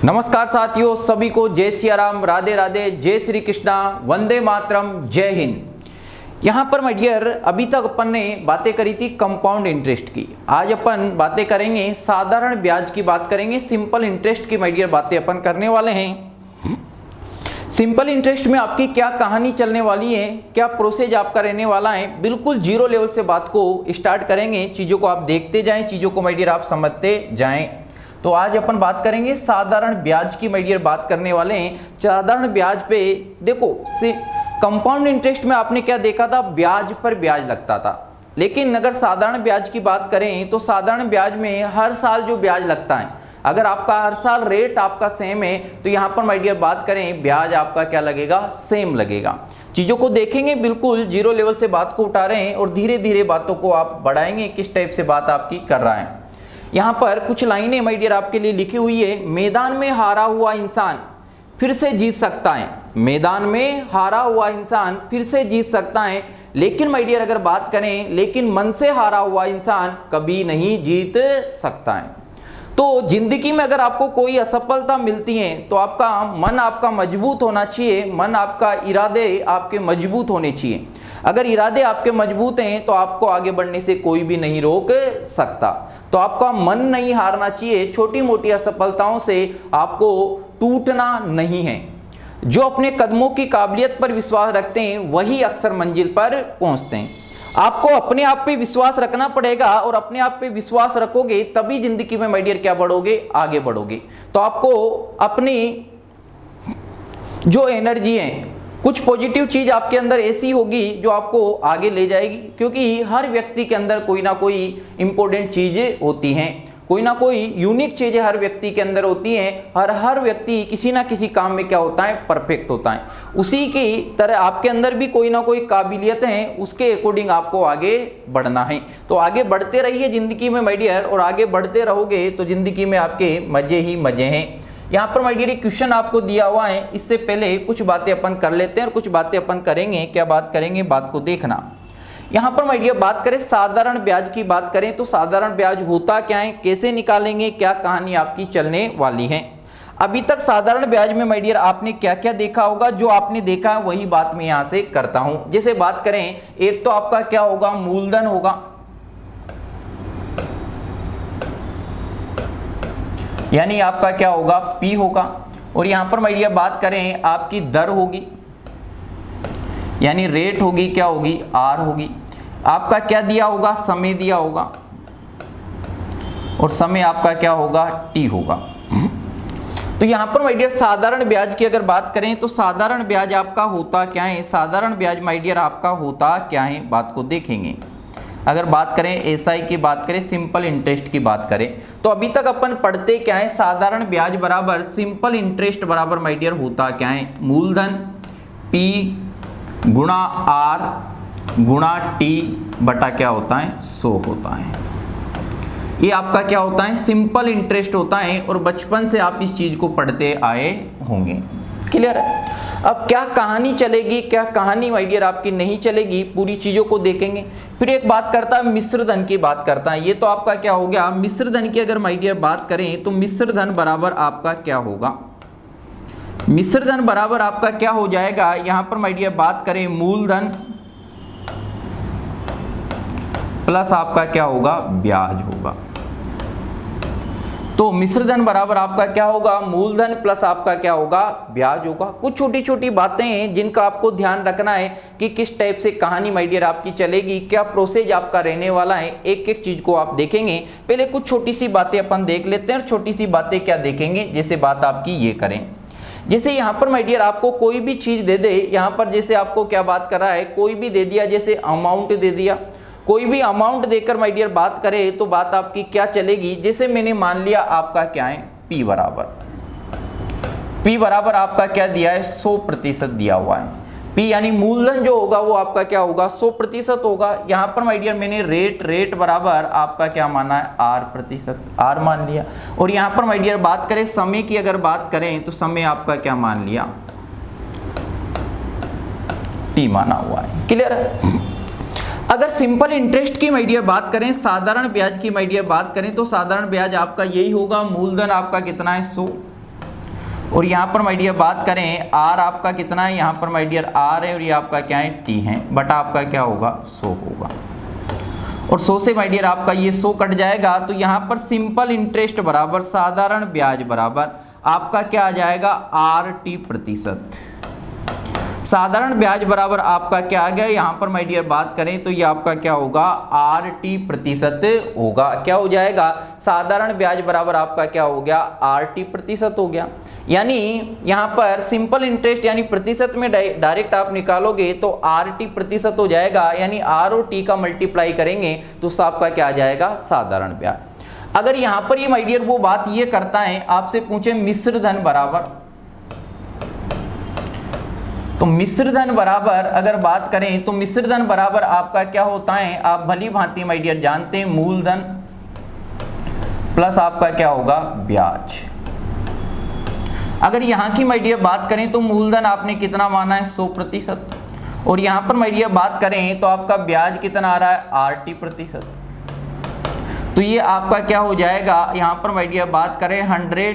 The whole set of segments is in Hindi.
नमस्कार साथियों, सभी को जय सिया राम, राधे राधे, जय श्री कृष्णा, वंदे मातरम, जय हिंद। यहाँ पर माय डियर, अभी तक अपन ने बातें करी थी कंपाउंड इंटरेस्ट की। आज अपन बातें करेंगे साधारण ब्याज की, बात करेंगे सिंपल इंटरेस्ट की। माय डियर, बातें अपन करने वाले हैं। सिंपल इंटरेस्ट में आपकी क्या कहानी चलने वाली है, क्या प्रोसेस आपका रहने वाला है, बिल्कुल जीरो लेवल से बात को स्टार्ट करेंगे। चीज़ों को आप देखते जाएं, चीज़ों को माय डियर आप समझते जाएं। तो आज अपन बात करेंगे साधारण ब्याज की। माय डियर, बात करने वाले हैं साधारण ब्याज पे। देखो, कंपाउंड इंटरेस्ट में आपने क्या देखा था, ब्याज पर ब्याज लगता था। लेकिन अगर साधारण ब्याज की बात करें तो साधारण ब्याज में हर साल जो ब्याज लगता है, अगर आपका हर साल रेट आपका सेम है तो यहाँ पर माय डियर बात करें, ब्याज आपका क्या लगेगा, सेम लगेगा। चीज़ों को देखेंगे, बिल्कुल जीरो लेवल से बात को उठा रहे हैं और धीरे धीरे बातों को आप बढ़ाएंगे, किस टाइप से बात आपकी कर रहा है। यहाँ पर कुछ लाइनें माय डियर आपके लिए लिखी हुई है। मैदान में हारा हुआ इंसान फिर से जीत सकता है, मैदान में हारा हुआ इंसान फिर से जीत सकता है। लेकिन माय डियर अगर बात करें, लेकिन मन से हारा हुआ इंसान कभी नहीं जीत सकता है। तो जिंदगी में अगर आपको कोई असफलता मिलती है तो आपका मन आपका मजबूत होना चाहिए, मन आपका, इरादे आपके मजबूत होने चाहिए। अगर इरादे आपके मजबूत हैं तो आपको आगे बढ़ने से कोई भी नहीं रोक सकता। तो आपका मन नहीं हारना चाहिए, छोटी मोटी असफलताओं से आपको टूटना नहीं है। जो अपने कदमों की काबिलियत पर विश्वास रखते हैं वही अक्सर मंजिल पर पहुंचते हैं। आपको अपने आप पे विश्वास रखना पड़ेगा और अपने आप पे विश्वास रखोगे तभी जिंदगी में माय डियर क्या बढ़ोगे, आगे बढ़ोगे। तो आपको अपनी जो एनर्जी है, कुछ पॉजिटिव चीज आपके अंदर ऐसी होगी जो आपको आगे ले जाएगी। क्योंकि हर व्यक्ति के अंदर कोई ना कोई इंपॉर्टेंट चीजें होती हैं, कोई ना कोई यूनिक चीजें हर व्यक्ति के अंदर होती हैं। हर व्यक्ति किसी ना किसी काम में क्या होता है, परफेक्ट होता है। उसी की तरह आपके अंदर भी कोई ना कोई काबिलियत है, उसके अकॉर्डिंग आपको आगे बढ़ना है। तो आगे बढ़ते रहिए जिंदगी में माय डियर, और आगे बढ़ते रहोगे तो जिंदगी में आपके मजे ही मजे हैं। यहाँ पर माय डियर एक क्वेश्चन आपको दिया हुआ है। इससे पहले कुछ बातें अपन कर लेते हैं और कुछ बातें अपन करेंगे। क्या बात करेंगे, बात को देखना। यहाँ पर माय डियर बात करें साधारण ब्याज की, बात करें तो साधारण ब्याज होता क्या है, कैसे निकालेंगे, क्या कहानी आपकी चलने वाली है। अभी तक साधारण ब्याज में माय डियर आपने क्या क्या देखा होगा, जो आपने देखा है वही बात मैं यहाँ से करता हूँ। जैसे बात करें, एक तो आपका क्या होगा, मूलधन होगा, यानी आपका क्या होगा, P होगा। और यहाँ पर माय डियर बात करें, आपकी दर होगी, यानी रेट होगी, क्या होगी, R होगी। आपका क्या दिया होगा, समय दिया होगा, और समय आपका क्या होगा, T होगा। तो यहाँ पर माय डियर साधारण ब्याज की अगर बात करें तो साधारण ब्याज आपका होता क्या है, साधारण ब्याज माय डियर आपका होता क्या है, बात को देखेंगे। अगर बात करें एसआई की, बात करें सिंपल इंटरेस्ट की बात करें तो अभी तक अपन पढ़ते क्या है, साधारण ब्याज बराबर सिंपल इंटरेस्ट बराबर माय डियर होता क्या है, मूलधन P गुणा R गुणा T बटा क्या होता है, 100 होता है। ये आपका क्या होता है, सिंपल इंटरेस्ट होता है। और बचपन से आप इस चीज को पढ़ते आए होंगे। क्लियर है। अब क्या कहानी चलेगी, क्या कहानी माय डियर आपकी नहीं चलेगी, पूरी चीजों को देखेंगे। फिर एक बात करता है मिश्र धन की, बात करता है। ये तो आपका क्या हो गया, मिश्र धन की अगर माय डियर बात करें तो मिश्र धन बराबर आपका क्या होगा, मिश्र धन बराबर आपका क्या हो जाएगा, यहां पर माय डियर बात करें मूलधन प्लस आपका क्या होगा, ब्याज होगा। तो मिश्र धन बराबर आपका क्या होगा, मूलधन प्लस आपका क्या होगा, ब्याज होगा। कुछ छोटी छोटी बातें हैं जिनका आपको ध्यान रखना है कि किस टाइप से कहानी माय डियर आपकी चलेगी, क्या प्रोसेस आपका रहने वाला है। एक एक चीज को आप देखेंगे। पहले कुछ छोटी सी बातें अपन देख लेते हैं और छोटी सी बातें क्या देखेंगे, जैसे बात आपकी ये करें। जैसे यहाँ पर माय डियर आपको कोई भी चीज दे दे, यहाँ पर जैसे आपको क्या बात कर रहा है, कोई भी दे दिया, जैसे अमाउंट दे दिया, कोई भी अमाउंट देकर माय डियर बात करे तो बात आपकी क्या चलेगी। जैसे मैंने मान लिया आपका क्या है, P बराबर आपका क्या दिया है, 100% दिया हुआ है। P यानी मूलधन जो होगा वो आपका क्या होगा, 100% होगा। यहाँ पर माय डियर मैंने रेट बराबर आपका क्या माना है, R मान लिया। और यहाँ पर माय डियर बात करें समय की, अगर बात करें तो समय आपका क्या मान लिया, T माना हुआ है। क्लियर है। अगर सिंपल इंटरेस्ट की माय डियर बात करें, साधारण ब्याज की माय डियर बात करें तो साधारण ब्याज आपका यही होगा, मूलधन आपका कितना है, 100, और यहाँ पर माय डियर बात करें आर आपका कितना है, यहाँ पर माय डियर आर है और ये आपका क्या है टी है, बटा आपका क्या होगा 100 होगा। और 100 से माय डियर आपका ये 100 कट जाएगा, तो यहाँ पर सिंपल इंटरेस्ट बराबर साधारण ब्याज बराबर आपका क्या आ जाएगा आर टी प्रतिशत। साधारण ब्याज बराबर आपका क्या आ गया, यहाँ पर माय डियर बात करें तो ये आपका क्या होगा आर टी प्रतिशत होगा। क्या हो जाएगा, साधारण ब्याज बराबर आपका क्या हो गया आर टी प्रतिशत हो गया। यानी यहाँ पर सिंपल इंटरेस्ट यानी प्रतिशत में डायरेक्ट आप निकालोगे तो आर टी प्रतिशत हो जाएगा, यानी आर और टी का मल्टीप्लाई करेंगे तो उससे आपका क्या आ जाएगा साधारण ब्याज। अगर यहाँ पर ये माय डियर वो बात ये करता है, आपसे पूछे मिश्र धन बराबर, तो मिश्र धन बराबर अगर बात करें तो मिश्र धन बराबर आपका क्या होता है, आप भली भांति माय डियर जानते हैं मूलधन प्लस आपका क्या होगा ब्याज। अगर यहाँ की माय डियर बात करें तो मूलधन आपने कितना माना है 100%, और यहाँ पर माय डियर बात करें तो आपका ब्याज कितना आ रहा है आर टी प्रतिशत। तो ये आपका क्या हो जाएगा, यहाँ पर माय डियर बात करें 100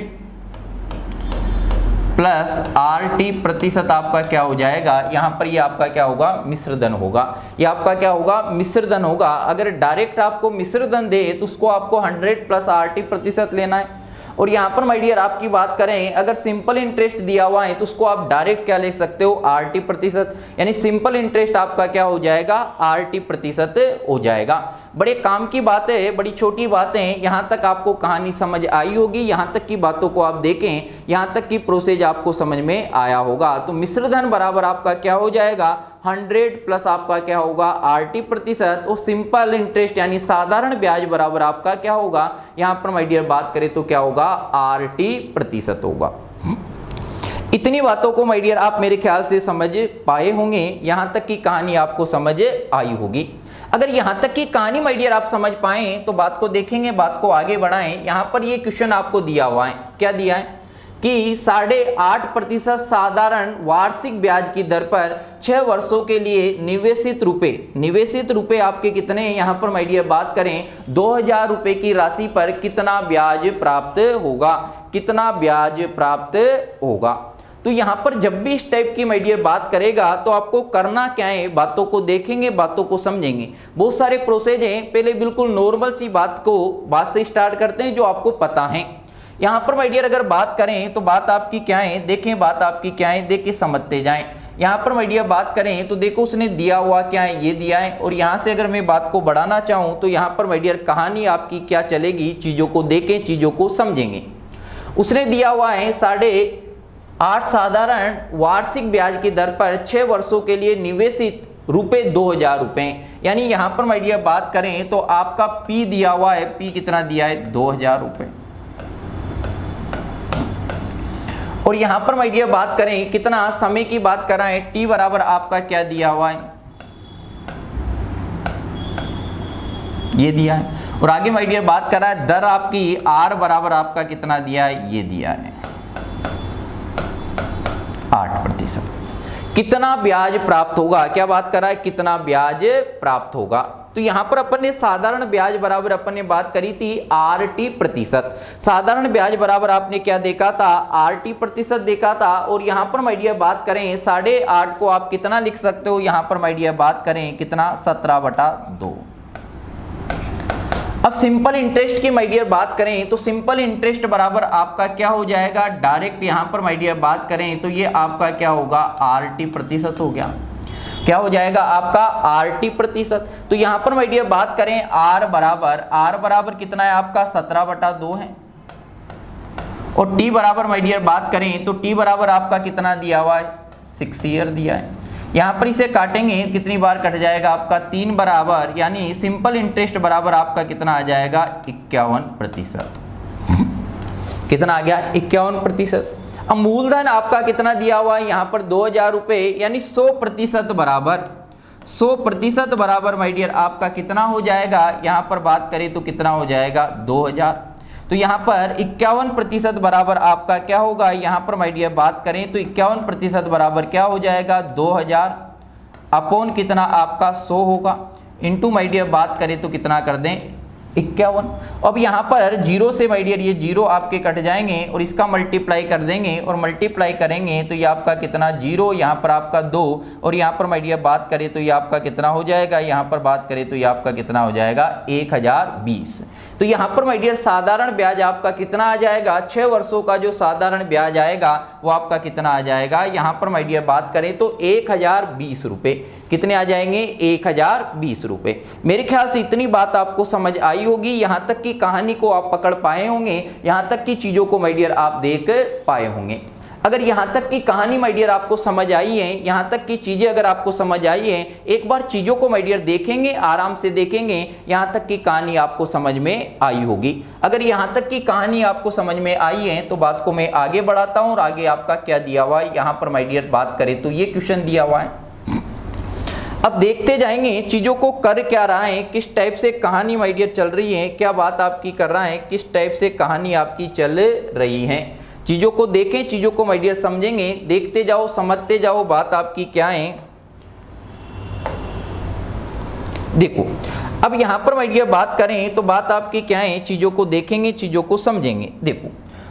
प्लस आर टी प्रतिशत आपका क्या हो जाएगा, यहाँ पर ये आपका क्या होगा मिश्र धन होगा। ये आपका क्या होगा मिश्र धन होगा। अगर डायरेक्ट आपको मिश्र धन दे तो उसको आपको 100 प्लस आर टी प्रतिशत लेना है। और यहाँ पर माय डियर आपकी बात करें अगर सिंपल इंटरेस्ट दिया हुआ है तो उसको आप डायरेक्ट क्या ले सकते हो आर टी प्रतिशत, यानी सिंपल इंटरेस्ट आपका क्या हो जाएगा आर टी प्रतिशत हो जाएगा। बड़े काम की बात है, बड़ी छोटी बातें, यहाँ तक आपको कहानी समझ आई होगी, यहाँ तक की बातों को आप देखें, यहाँ तक की प्रोसेस आपको समझ में आया होगा। तो मिश्र धन बराबर आपका क्या हो जाएगा 100 प्लस आपका क्या होगा आर टी प्रतिशत, और सिंपल इंटरेस्ट यानी साधारण ब्याज बराबर आपका क्या होगा, यहाँ पर माय डियर बात करें तो क्या होगा आर टी प्रतिशत होगा। इतनी बातों को माय डियर आप मेरे ख्याल से समझ पाए होंगे, यहाँ तक की कहानी आपको समझ आई होगी। अगर यहाँ तक की कहानी माय डियर आप समझ पाएं तो बात को देखेंगे, बात को आगे बढ़ाएं। यहाँ पर ये क्वेश्चन आपको दिया हुआ है, क्या दिया है कि 8.5% साधारण वार्षिक ब्याज की दर पर 6 वर्षों के लिए निवेशित रुपए आपके कितने हैं, यहाँ पर माय डियर बात करें 2000 रुपए की राशि पर कितना ब्याज प्राप्त होगा, कितना ब्याज प्राप्त होगा। तो यहाँ पर जब भी इस टाइप की माय डियर बात करेगा तो आपको करना क्या है, बातों को देखेंगे, बातों को समझेंगे। बहुत सारे प्रोसेस हैं, पहले बिल्कुल नॉर्मल सी बात से स्टार्ट करते हैं जो आपको पता है। यहाँ पर माय डियर अगर बात करें तो बात आपकी क्या है, देखें बात आपकी क्या है, देख के समझते जाएं। यहाँ पर माय डियर बात करें तो देखो उसने दिया हुआ क्या है, ये दिया है। और यहाँ से अगर मैं बात को बढ़ाना चाहूँ तो यहाँ पर माय डियर कहानी आपकी क्या चलेगी, चीज़ों को देखें, चीज़ों को समझेंगे। उसने दिया हुआ है 8.5 साधारण वार्षिक ब्याज की दर पर 6 वर्षों के लिए निवेशित रुपए 2000 रुपए, यानी यहाँ पर माय डियर बात करें तो आपका पी दिया हुआ है, पी कितना दिया है 2000 रुपए। और यहाँ पर माय डियर बात करें कितना समय की बात कर रहे हैं, टी बराबर आपका क्या दिया हुआ है, ये दिया है। और आगे माय डियर बात कर रहा है दर आपकी आर बराबर आपका कितना दिया है, ये दिया है 8%। कितना ब्याज प्राप्त होगा, क्या बात कर रहा है कितना ब्याज प्राप्त होगा। तो यहां पर अपन ने साधारण ब्याज बराबर अपन ने बात करी थी आर टी प्रतिशत। साधारण ब्याज बराबर आपने क्या देखा था, आर टी प्रतिशत देखा था। और यहां पर माय डियर बात करें 8.5 को आप कितना लिख सकते हो, यहां पर माय डियर बात करें कितना 17/2। अब सिंपल इंटरेस्ट की माय डियर बात करें तो सिंपल इंटरेस्ट बराबर आपका क्या हो जाएगा, डायरेक्ट यहां पर माय डियर बात करें तो ये आपका क्या होगा आर टी प्रतिशत हो गया। क्या हो जाएगा आपका आर टी प्रतिशत। तो यहां पर माय डियर बात करें आर बराबर कितना है आपका 17/2 है। और टी बराबर माय डियर बात करें तो टी बराबर आपका कितना दिया हुआ है 6 ईयर दिया है। यहाँ पर इसे काटेंगे कितनी बार कट जाएगा आपका 3 बराबर, यानी सिंपल इंटरेस्ट बराबर आपका कितना आ जाएगा 51%। कितना आ गया 51%। अब मूलधन आपका कितना दिया हुआ है यहाँ पर 2000 रुपए, यानी 100% बराबर माय डियर आपका कितना हो जाएगा, यहाँ पर बात करें तो कितना हो जाएगा 2000। तो यहाँ पर 51% बराबर आपका क्या होगा, यहाँ पर माय डियर बात करें तो 51% बराबर क्या हो जाएगा 2000 अपॉन कितना आपका 100 होगा, इनटू माय डियर बात करें तो कितना कर दें 51। अब यहाँ पर जीरो से माय डियर ये जीरो आपके कट जाएंगे और इसका मल्टीप्लाई कर देंगे और मल्टीप्लाई करेंगे तो ये आपका कितना जीरो, यहाँ पर आपका 2 और यहाँ पर माय डियर बात करें तो ये आपका कितना हो जाएगा, यहाँ पर बात करें तो ये आपका कितना हो जाएगा 1020। तो यहाँ पर माय डियर साधारण ब्याज आपका कितना आ जाएगा, 6 वर्षों का जो साधारण ब्याज आएगा वो आपका कितना आ जाएगा, यहाँ पर माय डियर बात करें तो 1020 रुपये। कितने आ जाएंगे, 1020 रुपये। मेरे ख्याल से इतनी बात आपको समझ आई होगी, यहाँ तक की कहानी को आप पकड़ पाए होंगे, यहाँ तक की चीज़ों को माय डियर आप देख पाए होंगे। अगर यहाँ तक की कहानी माय डियर आपको समझ आई है, यहाँ तक की चीज़ें अगर आपको समझ आई है, एक बार चीज़ों को माय डियर देखेंगे, आराम से देखेंगे, यहाँ तक की कहानी आपको समझ में आई होगी। अगर यहाँ तक की कहानी आपको समझ में आई है तो बात को मैं आगे बढ़ाता हूँ और आगे आपका क्या दिया हुआ है, यहाँ पर माय डियर बात करें तो ये क्वेश्चन दिया हुआ है। अब देखते जाएंगे चीज़ों को कर क्या रहा है, किस टाइप से कहानी माय डियर चल रही है, क्या बात आपकी कर रहा है, किस टाइप से कहानी आपकी चल रही है। चीज़ों को देखें, चीज़ों को माय डियर समझेंगे, देखते जाओ, समझते जाओ, बात आपकी क्या है। देखो अब यहाँ पर माय डियर बात करें तो बात आपकी क्या है, चीज़ों को देखेंगे, चीज़ों को समझेंगे। देखो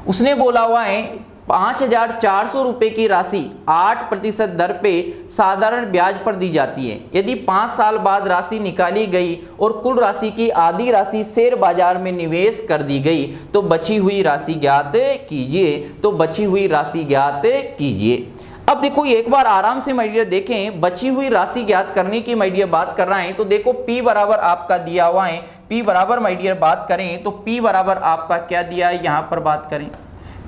उसने बोला हुआ है 5400 रुपये की राशि 8% दर पे साधारण ब्याज पर दी जाती है। यदि 5 साल बाद राशि निकाली गई और कुल राशि की आधी राशि शेयर बाजार में निवेश कर दी गई तो बची हुई राशि ज्ञात कीजिए। तो बची हुई राशि ज्ञात कीजिए। अब देखो एक बार आराम से माय डियर देखें, बची हुई राशि ज्ञात करने की माय डियर बात कर रहा है तो देखो P बराबर आपका दिया हुआ है, P बराबर माय डियर बात करें तो P बराबर आपका क्या दिया है, यहाँ पर बात करें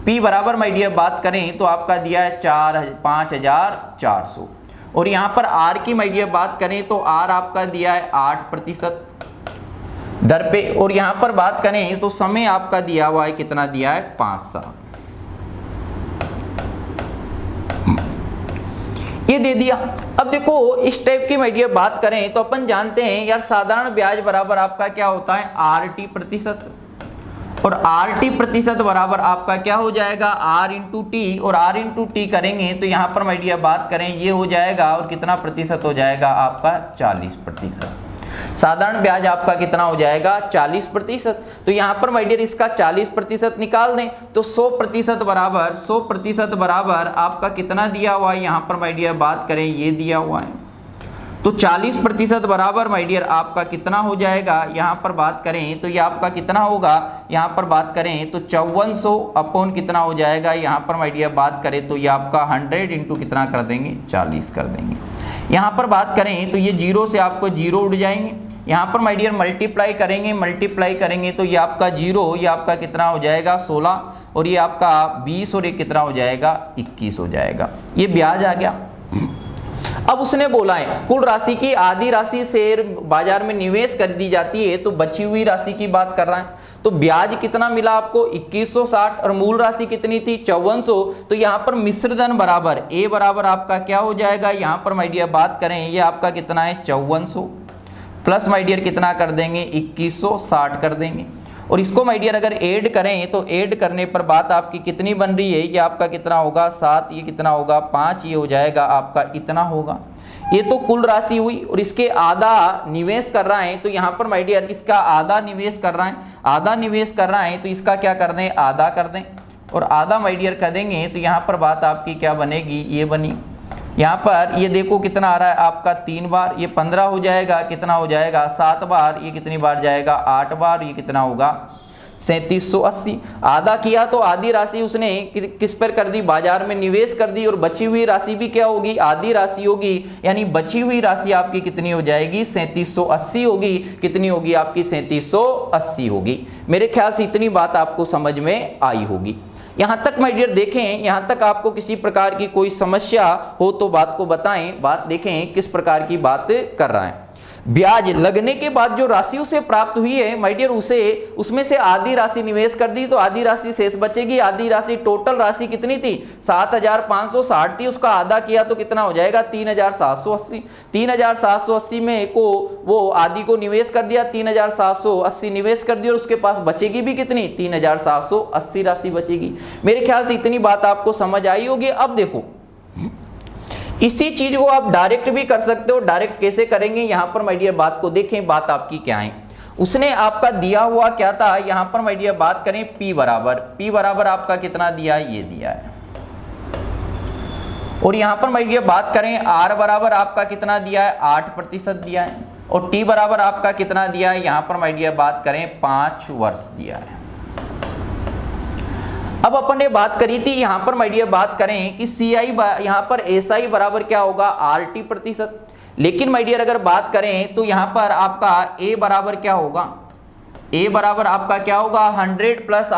P बराबर माय डियर बात करें तो आपका दिया है 5400 और यहाँ पर R की माय डियर बात करें तो R आपका दिया है 8% दर पे और यहाँ पर बात करें तो समय आपका दिया हुआ है, कितना दिया है, 5 साल। ये दे दिया। अब देखो इस टाइप की माय डियर बात करें तो अपन जानते हैं यार साधारण ब्याज बराबर आपका क्या होता है, RT प्रतिशत और RT प्रतिशत बराबर आपका क्या हो जाएगा, R इंटू टी और R इंटू टी करेंगे तो यहाँ पर माय डियर बात करें ये हो जाएगा और कितना प्रतिशत हो जाएगा आपका 40%। साधारण ब्याज आपका कितना हो जाएगा, 40%। तो यहाँ पर माय डियर इसका 40% निकाल दें तो 100% बराबर आपका कितना दिया हुआ है, यहाँ पर माय डियर बात करें ये दिया हुआ है। तो 40% बराबर माय डियर आपका कितना हो जाएगा, यहाँ पर बात करें तो ये आपका कितना होगा, यहाँ पर बात करें तो 5400 अपॉन कितना हो जाएगा, यहाँ पर माय डियर बात करें तो ये आपका 100 इंटू कितना कर देंगे, 40 कर देंगे। यहाँ पर बात करें तो ये जीरो से आपको जीरो उड़ जाएंगे। यहाँ पर माय डियर मल्टीप्लाई करेंगे तो ये आपका जीरो, ये आपका कितना हो जाएगा 16 और ये आपका 20 और ये कितना हो जाएगा 21 हो जाएगा। ये ब्याज आ गया। अब उसने बोला है कुल राशि की आधी राशि शेयर बाजार में निवेश कर दी जाती है तो बची हुई राशि की बात कर रहा है। तो ब्याज कितना मिला आपको 2160 और मूल राशि कितनी थी 5400। तो यहाँ पर मिश्र धन बराबर A बराबर आपका क्या हो जाएगा, यहाँ पर माय डियर बात करें ये आपका कितना है 5400 प्लस माय डियर कितना कर देंगे 2160 कर देंगे और इसको माय डियर अगर ऐड करें तो ऐड करने पर बात आपकी कितनी बन रही है, ये आपका कितना होगा 7, ये कितना होगा 5, ये हो जाएगा आपका इतना होगा। ये तो कुल राशि हुई और इसके आधा निवेश कर रहा है तो यहाँ पर माय डियर इसका आधा निवेश कर रहा है, तो इसका क्या कर दें, आधा कर दें और आधा माय डियर कर देंगे तो यहाँ पर बात आपकी क्या बनेगी, ये बनी। यहाँ पर ये देखो कितना आ रहा है आपका 3 बार, ये 15 हो जाएगा, कितना हो जाएगा 7 बार, ये कितनी बार जाएगा 8 बार, ये कितना होगा 3780। आधा किया तो आधी राशि उसने किस पर कर दी, बाजार में निवेश कर दी और बची हुई राशि भी क्या होगी, आधी राशि होगी। यानी बची हुई राशि आपकी कितनी हो जाएगी 3780 होगी। कितनी होगी आपकी 3780 होगी। मेरे ख्याल से इतनी बात आपको समझ में आई होगी। यहाँ तक माय डियर देखें, यहाँ तक आपको किसी प्रकार की कोई समस्या हो तो बात को बताएं। बात देखें किस प्रकार की बात कर रहा है। ब्याज लगने के बाद जो राशि उसे प्राप्त हुई है माय डियर उसमें से आधी राशि निवेश कर दी तो आधी राशि शेष बचेगी। आधी राशि टोटल राशि कितनी थी 7560 थी, उसका आधा किया तो कितना हो जाएगा 3780। 3780 में को वो आधी को निवेश कर दिया, 3780 निवेश कर दिया और उसके पास बचेगी भी कितनी 3780 राशि बचेगी। मेरे ख्याल से इतनी बात आपको समझ आई होगी। अब देखो इसी चीज को आप डायरेक्ट भी कर सकते हो। डायरेक्ट कैसे करेंगे, यहाँ पर माय डियर बात को देखें, बात आपकी क्या है। उसने आपका दिया हुआ क्या था, यहां पर माय डियर बात करें P बराबर आपका कितना दिया है, ये दिया है। और यहां पर माय डियर बात करें R बराबर आपका कितना दिया है, 8% दिया है। और T बराबर आपका कितना दिया है, यहां पर माय डियर बात करें 5 वर्ष दिया है। अब अपन ने बात करी थी यहां पर माय डियर बात करें कि CI यहां पर SI बराबर क्या होगा, RT%। लेकिन माय डियर अगर बात करें तो यहां पर आपका A बराबर क्या होगा, A बराबर आपका क्या होगा 100 प्लस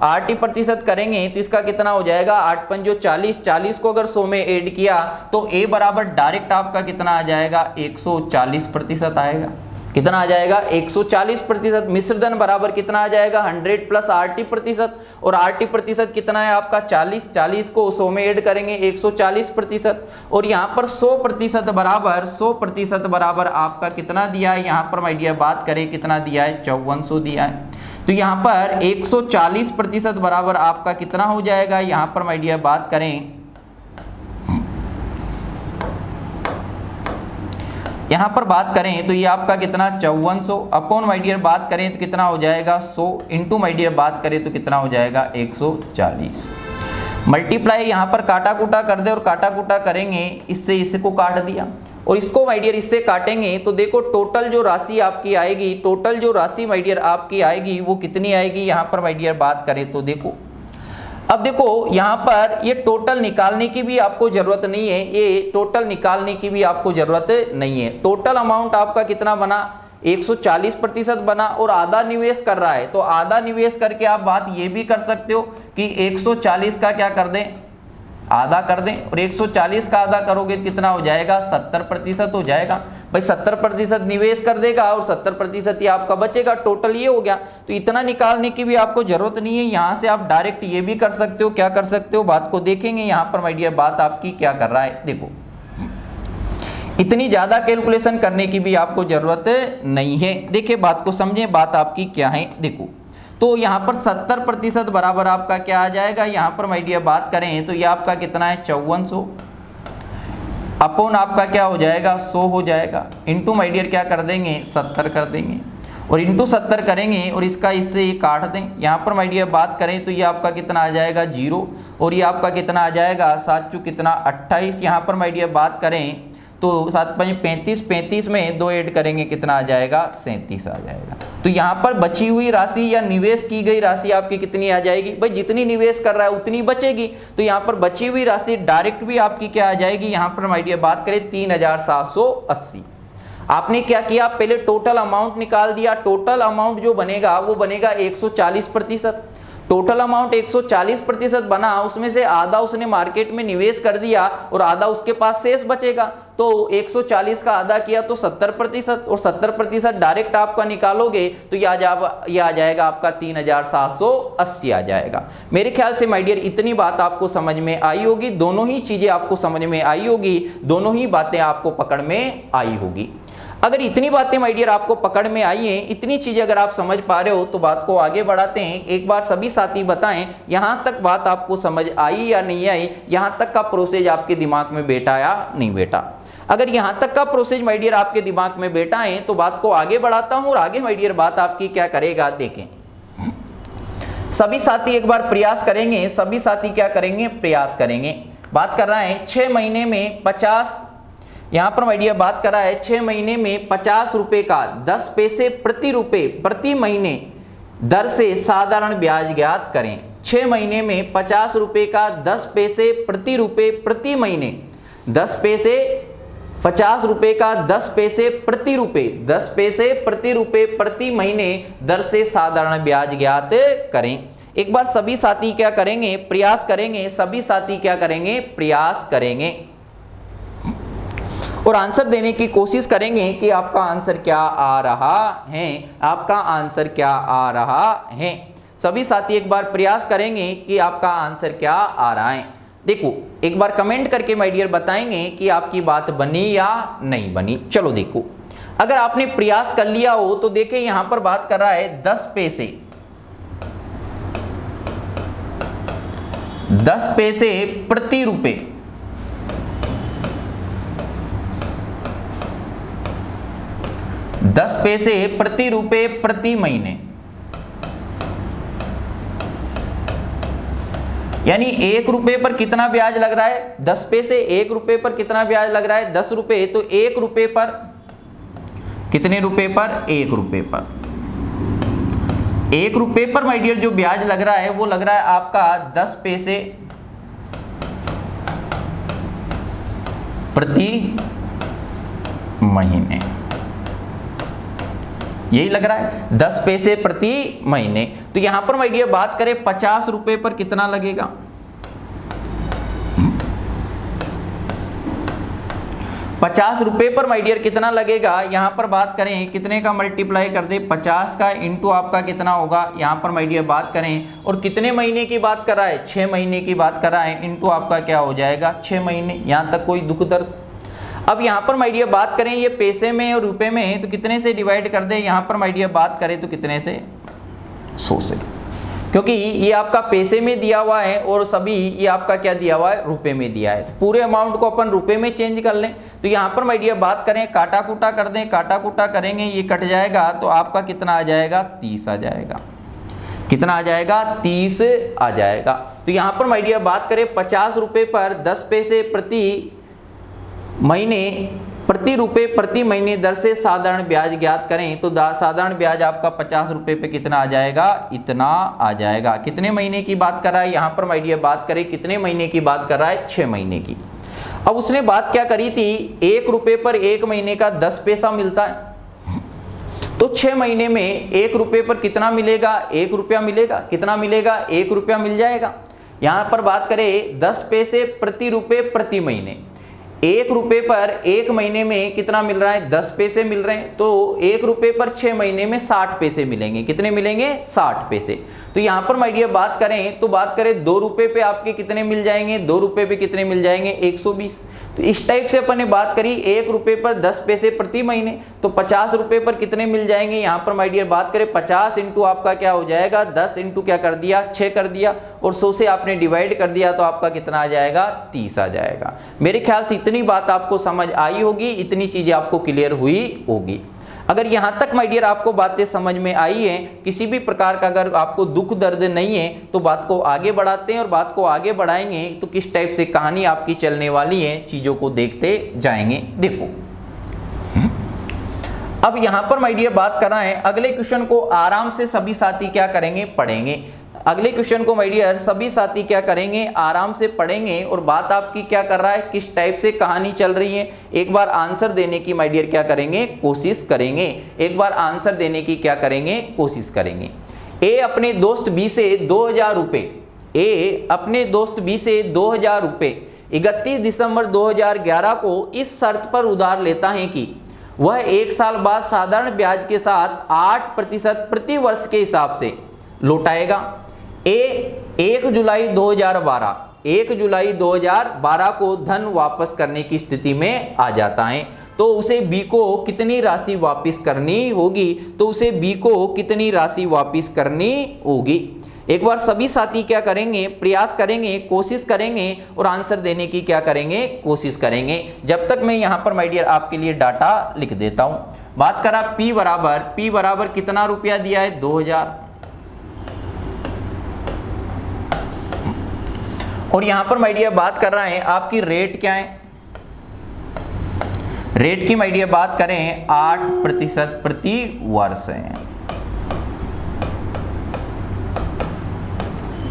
RT% करेंगे तो इसका कितना हो जाएगा 8 पंजो 40, 40 को अगर 100 में ऐड किया तो A बराबर डायरेक्ट आपका कितना आ जाएगा 140% आएगा। कितना आ जाएगा 140%। मिश्रधन बराबर कितना आ जाएगा 100 प्लस RT%। और RT% कितना है आपका 40, 40 को 100 में ऐड करेंगे 140%। और यहाँ पर 100% बराबर आपका कितना दिया है, यहाँ पर माय डियर बात करें कितना दिया है 5400 दिया है। तो यहाँ पर 140% बराबर आपका कितना हो जाएगा, यहाँ पर माय डियर बात करें, यहां पर बात करें तो ये आपका कितना 5400 अपॉन माय डियर बात करें तो कितना हो जाएगा 100 इंटू माय डियर बात करें तो कितना हो जाएगा 140 मल्टीप्लाई यहां पर काटा कूटा कर दे और काटा कूटा करेंगे, इससे इसको काट दिया और इसको माय डियर इससे काटेंगे तो देखो टोटल जो राशि आपकी आएगी, टोटल जो राशि माय डियर आपकी आएगी वो कितनी आएगी, यहां पर माय डियर बात करें तो देखो अब देखो यहाँ पर ये टोटल निकालने की भी आपको जरूरत नहीं है, ये टोटल निकालने की भी आपको जरूरत नहीं है। टोटल अमाउंट आपका कितना बना 140% बना और आधा निवेश कर रहा है, तो आधा निवेश करके आप बात ये भी कर सकते हो कि 140 का क्या कर दें, आधा कर दें। और 140 का आधा करोगे तो कितना हो जाएगा 70% हो जाएगा। भाई 70% निवेश कर देगा और 70% ही आपका बचेगा, टोटल ये हो गया। तो इतना निकालने की भी आपको जरूरत नहीं है, यहाँ से आप डायरेक्ट ये भी कर सकते हो, क्या कर सकते हो, बात को देखेंगे यहाँ पर माय डियर बात आपकी क्या कर रहा है। देखो इतनी ज्यादा कैलकुलेशन करने की भी आपको जरूरत नहीं है, देखिए बात को समझें, बात आपकी क्या है। देखो तो यहाँ पर 70% बराबर आपका क्या आ जाएगा, यहाँ पर माय डियर बात करें तो ये आपका कितना है 5400 अपॉन आपका क्या हो जाएगा 100 हो जाएगा, इंटू माय डियर क्या कर देंगे 70 कर देंगे और इंटू 70 करेंगे और इसका इससे ये काट दें। यहाँ पर माय डियर बात करें तो ये आपका कितना आ जाएगा 0 और ये आपका कितना आ जाएगा 7 चू कितना 28। यहाँ पर माय डियर बात करें तो 7 5 35, 35 में 2 ऐड करेंगे कितना आ जाएगा 37 आ जाएगा। तो यहाँ पर बची हुई राशि या निवेश की गई राशि आपकी कितनी आ जाएगी, भाई जितनी निवेश कर रहा है उतनी बचेगी। तो यहाँ पर बची हुई राशि डायरेक्ट भी आपकी क्या आ जाएगी, यहाँ पर माय डियर बात करें 3780। आपने क्या किया, पहले टोटल अमाउंट निकाल दिया, टोटल अमाउंट जो बनेगा वो बनेगा 140%। टोटल अमाउंट 140% बना, उसमें से आधा उसने मार्केट में निवेश कर दिया और आधा उसके पास शेष बचेगा। तो 140 का आधा किया तो 70% और 70% डायरेक्ट आपका निकालोगे तो ये आ जाएगा आपका 3780 आ जाएगा। मेरे ख्याल से माय डियर इतनी बात आपको समझ में आई होगी, दोनों ही चीजें आपको समझ में आई होगी, दोनों ही बातें आपको पकड़ में आई होगी। अगर इतनी बातें माय डियर आपको पकड़ में आई हैं, इतनी चीजें अगर आप समझ पा रहे हो तो बात को आगे बढ़ाते हैं। एक बार सभी साथी बताएं यहां तक बात आपको समझ आई या नहीं आई, यहां तक का प्रोसेस आपके दिमाग में बैठा या नहीं बैठा। अगर यहां तक का प्रोसेस माय डियर आपके दिमाग में बैठा है तो बात को आगे बढ़ाता हूं और आगे माय डियर बात आपकी क्या करेगा, देखें सभी साथी एक बार प्रयास करेंगे, सभी साथी क्या करेंगे, प्रयास करेंगे। बात कर रहा है 6 महीने में 50, यहां पर माय डियर बात कर रहा है 6 महीने में 50 रुपए का 10 पैसे प्रति रुपए प्रति महीने दर से साधारण ब्याज ज्ञात करें। 6 महीने में 50 रुपए का 10 पैसे प्रति रुपए प्रति महीने, 10 पैसे 50 रुपए का 10 पैसे प्रति रुपए, 10 पैसे प्रति रुपए प्रति महीने दर से साधारण ब्याज ज्ञात करें। एक बार सभी साथी क्या करेंगे, प्रयास करेंगे, सभी साथी क्या करेंगे, प्रयास करेंगे और आंसर देने की कोशिश करेंगे कि आपका आंसर क्या आ रहा है, आपका आंसर क्या आ रहा है। सभी साथी एक बार प्रयास करेंगे कि आपका आंसर क्या आ रहा है। देखो एक बार कमेंट करके माय डियर बताएंगे कि आपकी बात बनी या नहीं बनी। चलो देखो अगर आपने प्रयास कर लिया हो तो देखें यहां पर बात कर रहा है 10 पैसे, 10 पैसे प्रति रुपए, 10 पैसे प्रति रुपए प्रति महीने, यानी 1 रुपए पर कितना ब्याज लग रहा है, 10 पैसे, 1 रुपए पर कितना ब्याज लग रहा है, 10 रुपए, तो 1 रुपए पर कितने रुपए पर, 1 रुपए पर, 1 रुपए पर माय डियर जो ब्याज लग रहा है वो लग रहा है आपका 10 पैसे प्रति महीने, यही लग रहा है 10 पैसे प्रति महीने। तो यहां पर माय डियर बात करें 50 रुपए पर कितना लगेगा, 50 रुपए पर माय डियर कितना लगेगा, यहां पर बात करें कितने का मल्टीप्लाई कर दे, 50 का इंटू आपका कितना होगा, यहां पर माय डियर बात करें और कितने महीने की बात कर रहा है, 6 महीने की बात कर रहा है, इंटू आपका क्या हो जाएगा 6 महीने। यहां तक कोई दुख दर्द। अब यहाँ पर माय डियर बात करें ये पैसे में और रुपए में है तो कितने से डिवाइड कर दे, यहाँ पर माय डियर बात करें तो कितने से, 100 से, क्योंकि ये आपका पैसे में दिया हुआ है और सभी ये आपका क्या दिया हुआ है, रुपए में दिया है, तो पूरे अमाउंट को अपन रुपए में चेंज कर लें। तो यहाँ पर माय डियर बात करें काटा कूटा कर दें, काटा कूटा करेंगे ये कट जाएगा तो आपका कितना आ जाएगा, 30 आ जाएगा, कितना आ जाएगा, 30 आ जाएगा। तो यहाँ पर माय डियर बात करें 50 रुपए पर 10 पैसे प्रति महीने प्रति रुपए प्रति महीने दर से साधारण ब्याज ज्ञात करें, तो साधारण ब्याज आपका 50 रुपए पे कितना आ जाएगा, इतना आ जाएगा। कितने महीने की बात कर रहा है, यहाँ पर माय डियर बात करें कितने महीने की बात कर रहा है, 6 महीने की। अब उसने बात क्या करी थी, 1 रुपए पर 1 महीने का 10 पैसा मिलता है, तो 6 महीने में 1 रुपए पर कितना मिलेगा, 1 रुपया मिलेगा, कितना मिलेगा, 1 रुपया मिल जाएगा। यहाँ पर बात करें 10 पैसे प्रति रुपए प्रति महीने, 1 रुपए पर 1 महीने में कितना मिल रहा है, 10 पैसे मिल रहे हैं, तो 1 रुपए पर 6 महीने में 60 पैसे मिलेंगे, कितने मिलेंगे, 60 पैसे। तो यहाँ पर माय डियर बात करें तो बात करें 2 रुपए पे आपके कितने मिल जाएंगे, 2 रुपए पे कितने मिल जाएंगे, 120। तो इस टाइप से अपन ने बात करी 1 रुपए पर 10 पैसे प्रति महीने, तो 50 रुपए पर कितने मिल जाएंगे, यहाँ पर माय डियर बात करें 50 इंटू आपका क्या हो जाएगा, 10 इंटू क्या कर दिया, 6 कर दिया, और 100 से आपने डिवाइड कर दिया तो आपका कितना आ जाएगा, 30 आ जाएगा। मेरे ख्याल से इतनी बात आपको समझ आई होगी, इतनी चीजें आपको क्लियर हुई होगी। अगर यहाँ तक माय डियर आपको बातें समझ में आई हैं, किसी भी प्रकार का अगर आपको दुख दर्द नहीं है तो बात को आगे बढ़ाते हैं, और बात को आगे बढ़ाएंगे तो किस टाइप से कहानी आपकी चलने वाली है, चीज़ों को देखते जाएंगे। देखो अब यहाँ पर माय डियर बात कर रहे हैं, अगले क्वेश्चन को आराम से सभी साथी क्या करेंगे, पढ़ेंगे। अगले क्वेश्चन को माय डियर सभी साथी क्या करेंगे, आराम से पढ़ेंगे, और बात आपकी क्या कर रहा है, किस टाइप से कहानी चल रही है, एक बार आंसर देने की माय डियर क्या करेंगे, कोशिश करेंगे। एक बार आंसर देने की क्या करेंगे, कोशिश करेंगे। ए अपने दोस्त बी से 2000 रुपये, ए अपने दोस्त बी से 2000 रुपये 31 दिसंबर 2011 को इस शर्त पर उधार लेता है कि वह 1 साल बाद साधारण ब्याज के साथ 8% प्रति वर्ष के हिसाब से लौटाएगा। ए 1 जुलाई 2012 को धन वापस करने की स्थिति में आ जाता है, तो उसे बी को कितनी राशि वापस करनी होगी, तो उसे बी को कितनी राशि वापस करनी होगी। एक बार सभी साथी क्या करेंगे, प्रयास करेंगे, कोशिश करेंगे, और आंसर देने की क्या करेंगे, कोशिश करेंगे। जब तक मैं यहाँ पर माय डियर आपके लिए डाटा लिख देता हूँ। बात करा P बराबर कितना रुपया दिया है, 2000, और यहां पर माय डियर बात कर रहे हैं आपकी रेट क्या है, रेट की माय डियर बात करें 8% प्रति वर्ष है,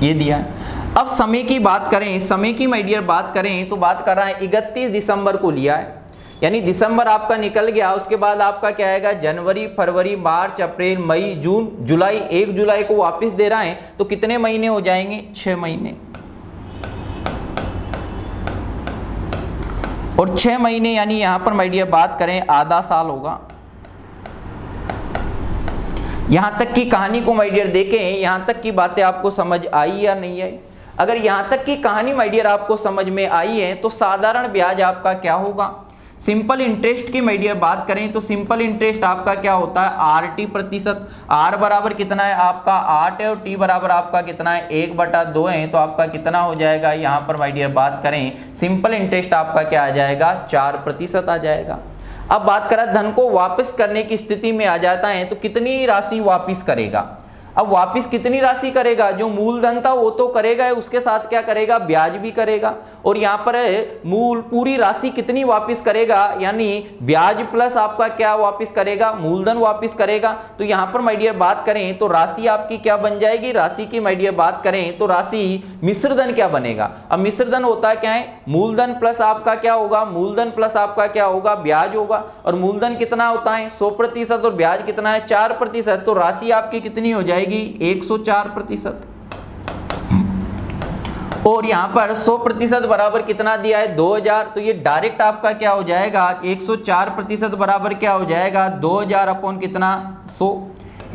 ये दिया है। अब समय की बात करें, समय की माय डियर बात करें तो बात कर रहा है 31 दिसंबर को लिया है, यानी दिसंबर आपका निकल गया, उसके बाद आपका क्या आएगा, जनवरी, फरवरी, मार्च, अप्रैल, मई, जून, जुलाई, 1 जुलाई को वापस दे रहा है, तो कितने महीने हो जाएंगे, 6 महीने, और 6 महीने यानी यहां पर माय डियर बात करें आधा साल होगा। यहां तक की कहानी को माय डियर देखें, यहां तक की बातें आपको समझ आई या नहीं आई। अगर यहां तक की कहानी माय डियर आपको समझ में आई है तो साधारण ब्याज आपका क्या होगा, सिंपल इंटरेस्ट की माय डियर बात करें तो सिंपल इंटरेस्ट आपका क्या होता है, RT प्रतिशत। R बराबर कितना है आपका 8 है, और T बराबर आपका कितना है 1/2 है, तो आपका कितना हो जाएगा, यहाँ पर माय डियर बात करें सिंपल इंटरेस्ट आपका क्या आ जाएगा, 4% आ जाएगा। अब बात करें धन को वापस करने की स्थिति में आ जाता है तो कितनी राशि वापस करेगा। अब वापस कितनी राशि करेगा, जो मूलधन था वो तो करेगा, उसके साथ क्या करेगा, ब्याज भी करेगा। और यहाँ पर मूल पूरी राशि कितनी वापस करेगा, यानी ब्याज प्लस आपका क्या वापस करेगा, मूलधन वापस करेगा। तो यहाँ पर माय डियर बात करें तो राशि आपकी क्या बन जाएगी, राशि की माय डियर बात करें तो राशि मिश्रधन क्या बनेगा। अब मिश्रधन होता क्या है, मूलधन प्लस आपका क्या होगा, मूलधन प्लस आपका क्या होगा, ब्याज होगा। और मूलधन कितना होता है 100% और ब्याज कितना है 4%। तो राशि आपकी कितनी हो जाएगी 104%। और यहां पर 100% बराबर कितना दिया है 2000। तो ये डायरेक्ट आपका क्या हो जाएगा 104% बराबर क्या हो जाएगा 2000 अपॉन कितना 100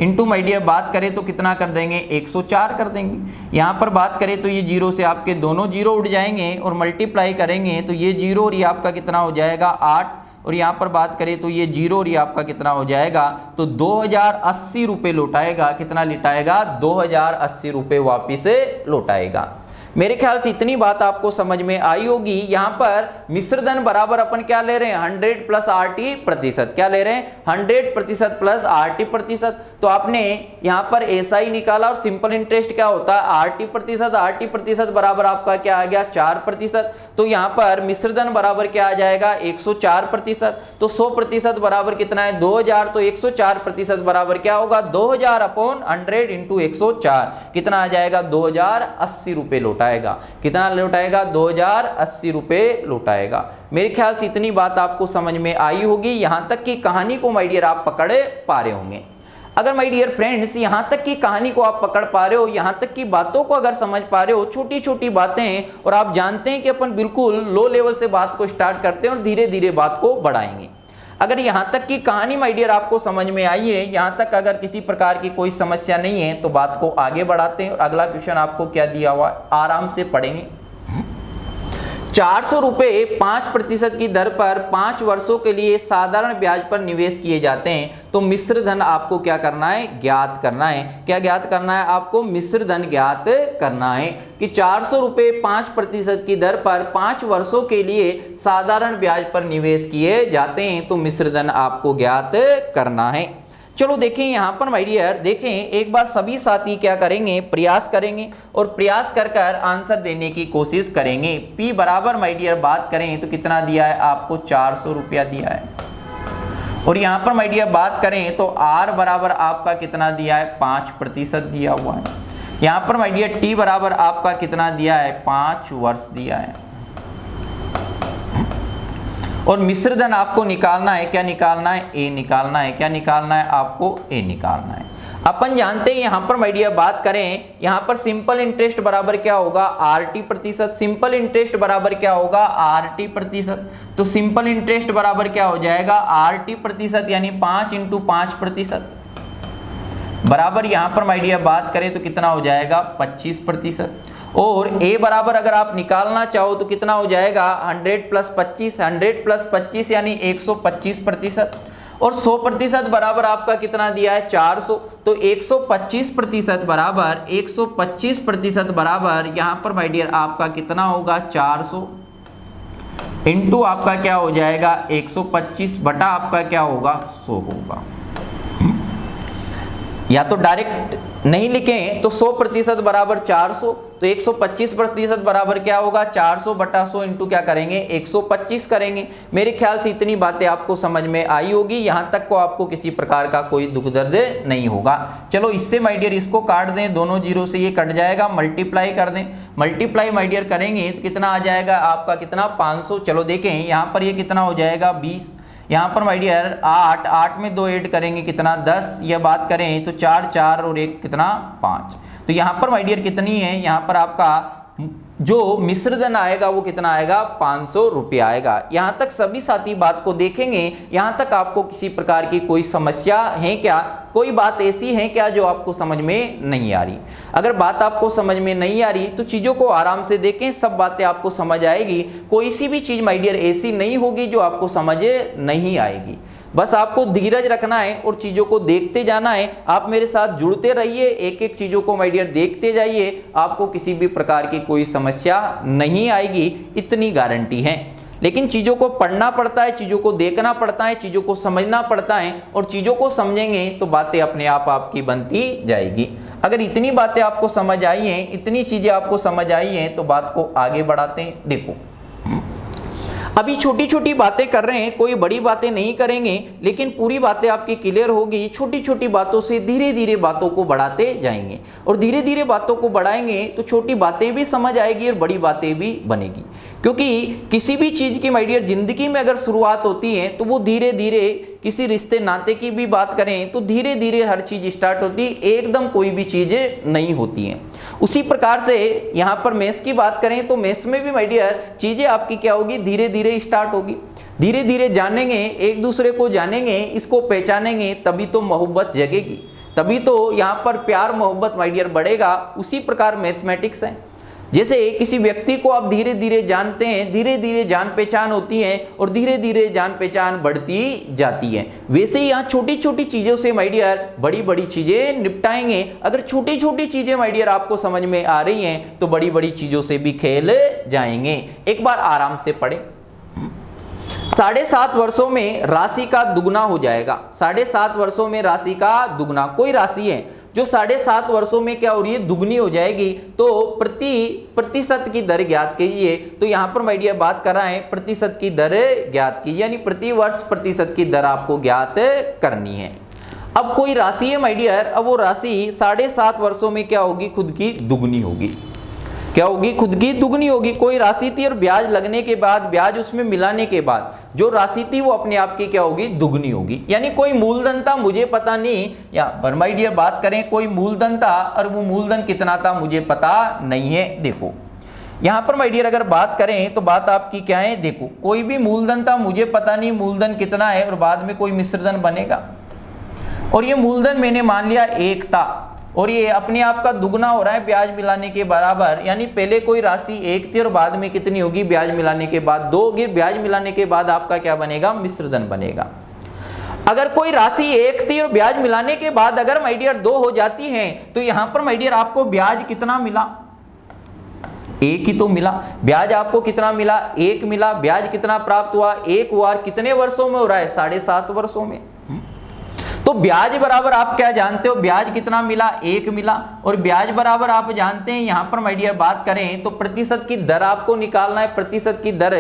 इंटू माय डियर बात करें तो कितना कर देंगे 104 कर देंगे। यहां पर बात करें तो ये जीरो से आपके दोनों जीरो उड़ जाएंगे और मल्टीप्लाई करेंगे तो ये जीरो और ये आपका कितना हो जाएगा 8। और यहाँ पर बात करें तो ये जीरो और ये आपका कितना हो जाएगा तो 2080 रुपये लौटाएगा। कितना लौटाएगा 2080 रुपये वापिस लौटाएगा। मेरे ख्याल से इतनी बात आपको समझ में आई होगी। यहाँ पर मिश्रधन बराबर अपन क्या ले रहे हैं 100 प्लस RT%। क्या ले रहे हैं 100% प्लस RT%। तो आपने यहाँ पर SI निकाला और सिंपल इंटरेस्ट क्या होता है RT% बराबर आपका क्या आ गया 4%। तो यहाँ पर मिश्रधन बराबर क्या आ जाएगा 104%। तो 100% बराबर कितना है 2000। तो 104% बराबर क्या होगा 2000 अपॉन 100 इंटू 104 कितना आ जाएगा 2080 रुपये लौटाएगा। कितना लौटाएगा 2080 रुपये लौटाएगा। मेरे ख्याल से इतनी बात आपको समझ में आई होगी। यहाँ तक की कहानी को माय डियर आप पकड़ पा रहे होंगे। अगर माय डियर फ्रेंड्स यहाँ तक की कहानी को आप पकड़ पा रहे हो, यहाँ तक की बातों को अगर समझ पा रहे हो, छोटी छोटी बातें, और आप जानते हैं कि अपन बिल्कुल लो लेवल से बात को स्टार्ट करते हैं और धीरे धीरे बात को बढ़ाएंगे। अगर यहाँ तक की कहानी माय डियर आपको समझ में आई है, यहाँ तक अगर किसी प्रकार की कोई समस्या नहीं है तो बात को आगे बढ़ाते हैं। और अगला क्वेश्चन आपको क्या दिया हुआ आराम से पढ़ेंगे। 400 रुपये 5% की दर पर 5 वर्षों के लिए साधारण ब्याज पर निवेश किए जाते हैं। तो मिश्र धन आपको क्या करना है ज्ञात करना है। क्या ज्ञात करना है आपको मिश्र धन ज्ञात करना है कि 400 रुपये 5% की दर पर 5 वर्षों के लिए साधारण ब्याज पर निवेश किए जाते हैं। तो मिश्र धन आपको ज्ञात करना है। चलो देखें यहाँ पर माय डियर, देखें एक बार सभी साथी क्या करेंगे प्रयास करेंगे और प्रयास कर कर आंसर देने की कोशिश करेंगे। P बराबर माय डियर बात करें तो कितना दिया है आपको 400 रुपया दिया है। और यहाँ पर माय डियर बात करें तो R बराबर आपका कितना दिया है 5% दिया हुआ है। यहाँ पर माय डियर T बराबर आपका कितना दिया है 5 वर्ष दिया है। और मिश्र धन आपको निकालना है, क्या निकालना है A निकालना है। क्या निकालना है आपको A निकालना है। अपन जानते हैं यहाँ पर माय डियर बात करें, यहाँ पर सिंपल इंटरेस्ट बराबर क्या होगा RT%। सिंपल इंटरेस्ट बराबर क्या होगा RT%। तो सिंपल इंटरेस्ट बराबर क्या हो जाएगा RT% यानी 5 इंटू 5% बराबर यहाँ पर माय डियर बात करें तो कितना हो जाएगा 25%। और A बराबर अगर आप निकालना चाहो तो कितना हो जाएगा 100 प्लस 25 यानी 125%। और 100% बराबर आपका कितना दिया है 400। तो 125% बराबर 125% बराबर यहाँ पर माय डियर आपका कितना होगा 400 इंटू आपका क्या हो जाएगा 125 बटा आपका क्या होगा 100 होगा। या तो डायरेक्ट नहीं लिखें तो 100% बराबर 400। तो 125% बराबर क्या होगा 400 बटा 100 इंटू क्या करेंगे 125 करेंगे। मेरे ख्याल से इतनी बातें आपको समझ में आई होगी। यहाँ तक को आपको किसी प्रकार का कोई दुख दर्द नहीं होगा। चलो इससे माय डियर इसको काट दें, दोनों जीरो से ये कट जाएगा, मल्टीप्लाई कर दें। मल्टीप्लाई माय डियर करेंगे तो कितना आ जाएगा आपका कितना 500। चलो देखें यहाँ पर ये कितना हो जाएगा 20। यहाँ पर माय डियर 8 में 2 ऐड करेंगे कितना 10। यह बात करें तो 4 और 1 कितना 5। तो यहाँ पर माय डियर कितनी है, यहाँ पर आपका जो मिश्र धन आएगा वो कितना आएगा 500 रुपया आएगा। यहाँ तक सभी साथी बात को देखेंगे। यहाँ तक आपको किसी प्रकार की कोई समस्या है क्या, कोई बात ऐसी है क्या जो आपको समझ में नहीं आ रही। अगर बात आपको समझ में नहीं आ रही तो चीज़ों को आराम से देखें, सब बातें आपको समझ आएगी। कोई सी भी चीज़ माय डियर ऐसी नहीं होगी जो आपको समझ नहीं आएगी। बस आपको धीरज रखना है और चीज़ों को देखते जाना है। आप मेरे साथ जुड़ते रहिए, एक एक चीज़ों को माय डियर देखते जाइए, आपको किसी भी प्रकार की कोई समस्या नहीं आएगी, इतनी गारंटी है। लेकिन चीज़ों को पढ़ना पड़ता है, चीज़ों को देखना पड़ता है, चीज़ों को समझना पड़ता है, और चीज़ों को समझेंगे तो बातें अपने आप आपकी बनती जाएगी। अगर इतनी बातें आपको समझ आई हैं, इतनी चीज़ें आपको समझ आई हैं, तो बात को आगे बढ़ाते हैं। देखो अभी छोटी छोटी बातें कर रहे हैं, कोई बड़ी बातें नहीं करेंगे, लेकिन पूरी बातें आपकी क्लियर होगी। छोटी छोटी बातों से धीरे धीरे बातों को बढ़ाते जाएंगे, और धीरे धीरे बातों को बढ़ाएंगे तो छोटी बातें भी समझ आएगी और बड़ी बातें भी बनेगी। क्योंकि किसी भी चीज़ की माय डियर जिंदगी में अगर शुरुआत होती है तो वो धीरे धीरे, किसी रिश्ते नाते की भी बात करें तो धीरे धीरे हर चीज़ स्टार्ट होती है, एकदम कोई भी चीज़ें नहीं होती हैं। उसी प्रकार से यहाँ पर मेस की बात करें तो मेस में भी माय डियर चीज़ें आपकी क्या होगी, धीरे धीरे स्टार्ट होगी। धीरे धीरे जानेंगे, एक दूसरे को जानेंगे, इसको पहचानेंगे, तभी तो मोहब्बत जगेगी, तभी तो यहाँ पर प्यार मोहब्बत माय डियर बढ़ेगा। उसी प्रकार मैथमेटिक्स है, जैसे किसी व्यक्ति को आप धीरे धीरे जानते हैं, धीरे धीरे जान पहचान होती है और धीरे धीरे जान पहचान बढ़ती जाती है, वैसे ही यहाँ छोटी छोटी चीज़ों से माय डियर बड़ी बड़ी चीज़ें निपटाएंगे। अगर छोटी छोटी चीज़ें माय डियर आपको समझ में आ रही हैं तो बड़ी बड़ी चीज़ों से भी खेल जाएंगे। एक बार आराम से पढ़ें। 7.5 वर्षों में राशि का दुगना हो जाएगा। 7.5 वर्षों में राशि का दुगना, कोई राशि है जो 7.5 वर्षों में क्या हो रही है, दुगनी हो जाएगी, तो प्रतिशत की दर ज्ञात कीजिए। तो यहाँ पर माय डियर बात कर रहा है प्रतिशत की दर ज्ञात कीजिए, यानी प्रति वर्ष प्रतिशत की दर आपको ज्ञात करनी है। अब कोई राशि है माय डियर, अब वो राशि 7.5 वर्षों में क्या होगी, खुद की दुगनी होगी। क्या होगी, खुद की दुगनी होगी। कोई राशि थी और ब्याज लगने के बाद, ब्याज उसमें मिलाने के बाद जो राशि थी वो अपने आप की क्या होगी, दुगनी होगी। यानी कोई मूलधन था, मुझे पता नहीं, या पर माय डियर बात करें कोई मूलधन था और वो मूलधन कितना था मुझे पता नहीं है। देखो यहाँ पर माय डियर अगर बात करें तो बात आपकी क्या है, देखो कोई भी मूलधन था, मुझे पता नहीं मूलधन कितना है, और बाद में कोई मिश्रधन बनेगा, और ये मूलधन मैंने मान लिया 1 था, और ये अपने आप का दुगना हो रहा है ब्याज मिलाने के बराबर। यानी पहले कोई राशि 1 थी और बाद में कितनी होगी, ब्याज मिलाने के बाद 2 होगी, ब्याज मिलाने के बाद आपका क्या बनेगा, मिश्रधन बनेगा। अगर कोई राशि 1 थी और ब्याज मिलाने के बाद अगर माय डियर 2 हो जाती है तो यहां पर माय डियर आपको ब्याज कितना मिला, 1 ही तो मिला। ब्याज आपको कितना मिला, 1 मिला। ब्याज कितना प्राप्त हुआ, 1 हुआ। कितने वर्षों में हो रहा है, 7.5 वर्षों में। तो ब्याज बराबर आप क्या जानते हो, ब्याज कितना मिला, 1 मिला, और ब्याज बराबर आप जानते हैं यहां पर माय डियर बात करें तो प्रतिशत की दर आपको निकालना है। प्रतिशत की दर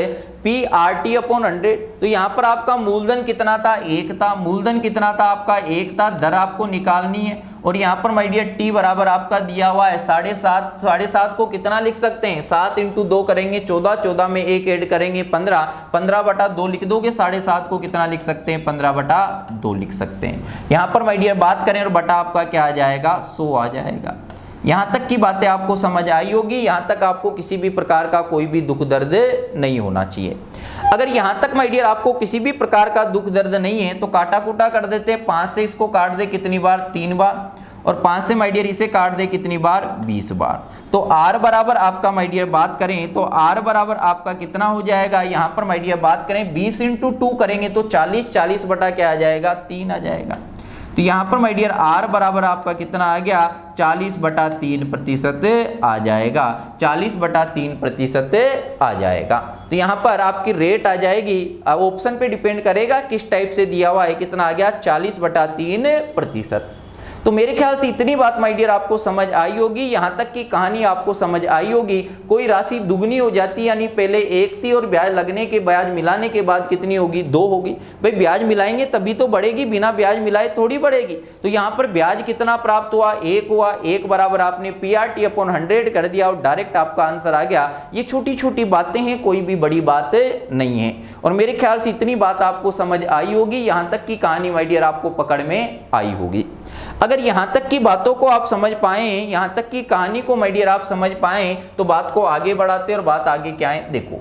PRT/100। तो यहां पर आपका मूलधन कितना था, 1 था। मूलधन कितना था आपका, 1 था। दर आपको निकालनी है, और यहां पर माय डियर T बराबर आपका दिया हुआ है 7.5। 7.5 को कितना लिख सकते हैं, 7 × 2 करेंगे 14, 14 में 1 ऐड करेंगे 15, 15/2 लिख दोगे। 7.5 को कितना लिख सकते हैं, 15/2 लिख सकते हैं। यहां पर माय डियर बात करें और बटा आपका क्या आ जाएगा, 100 आ जाएगा। यहां तक की बातें आपको समझ आई होगी। यहां तक आपको किसी भी प्रकार का कोई भी दुख दर्द नहीं होना चाहिए। अगर यहां तक माय डियर आपको किसी भी प्रकार का दुख दर्द नहीं है तो काटा कूटा कर देते हैं। 5 से इसको काट दे कितनी बार, 3 बार, और 5 से माय डियर इसे काट दे कितनी बार, 20 बार। तो R बराबर आपका माय डियर बात करें तो R बराबर आपका कितना हो जाएगा, यहां पर माय डियर बात करें 20 × 2 करेंगे तो 40, 40 बटा क्या आ जाएगा, 3 आ जाएगा। तो यहाँ पर माय डियर R बराबर आपका कितना आ गया, 40/3% आ जाएगा। 40/3% आ जाएगा। तो यहाँ पर आपकी रेट आ जाएगी, ऑप्शन पे डिपेंड करेगा किस टाइप से दिया हुआ है, कितना आ गया, 40/3%। तो मेरे ख्याल से इतनी बात माय डियर आपको समझ आई होगी। यहाँ तक की कहानी आपको समझ आई होगी। कोई राशि दुगनी हो जाती है, यानी पहले 1 थी और ब्याज लगने के, ब्याज मिलाने के बाद कितनी होगी, 2 होगी। भाई ब्याज मिलाएंगे तभी तो बढ़ेगी, बिना ब्याज मिलाए थोड़ी बढ़ेगी। तो यहाँ पर ब्याज कितना प्राप्त हुआ, 1 हुआ। 1 बराबर आपने PRT/100 कर दिया और डायरेक्ट आपका आंसर आ गया। ये छोटी छोटी बातें हैं, कोई भी बड़ी बात नहीं है। और मेरे ख्याल से इतनी बात आपको समझ आई होगी। यहाँ तक की कहानी माय डियर आपको पकड़ में आई होगी। अगर यहाँ तक की बातों को आप समझ पाएं, यहाँ तक की कहानी को माय डियर आप समझ पाएं तो बात को आगे बढ़ाते हैं। और बात आगे क्या है, देखो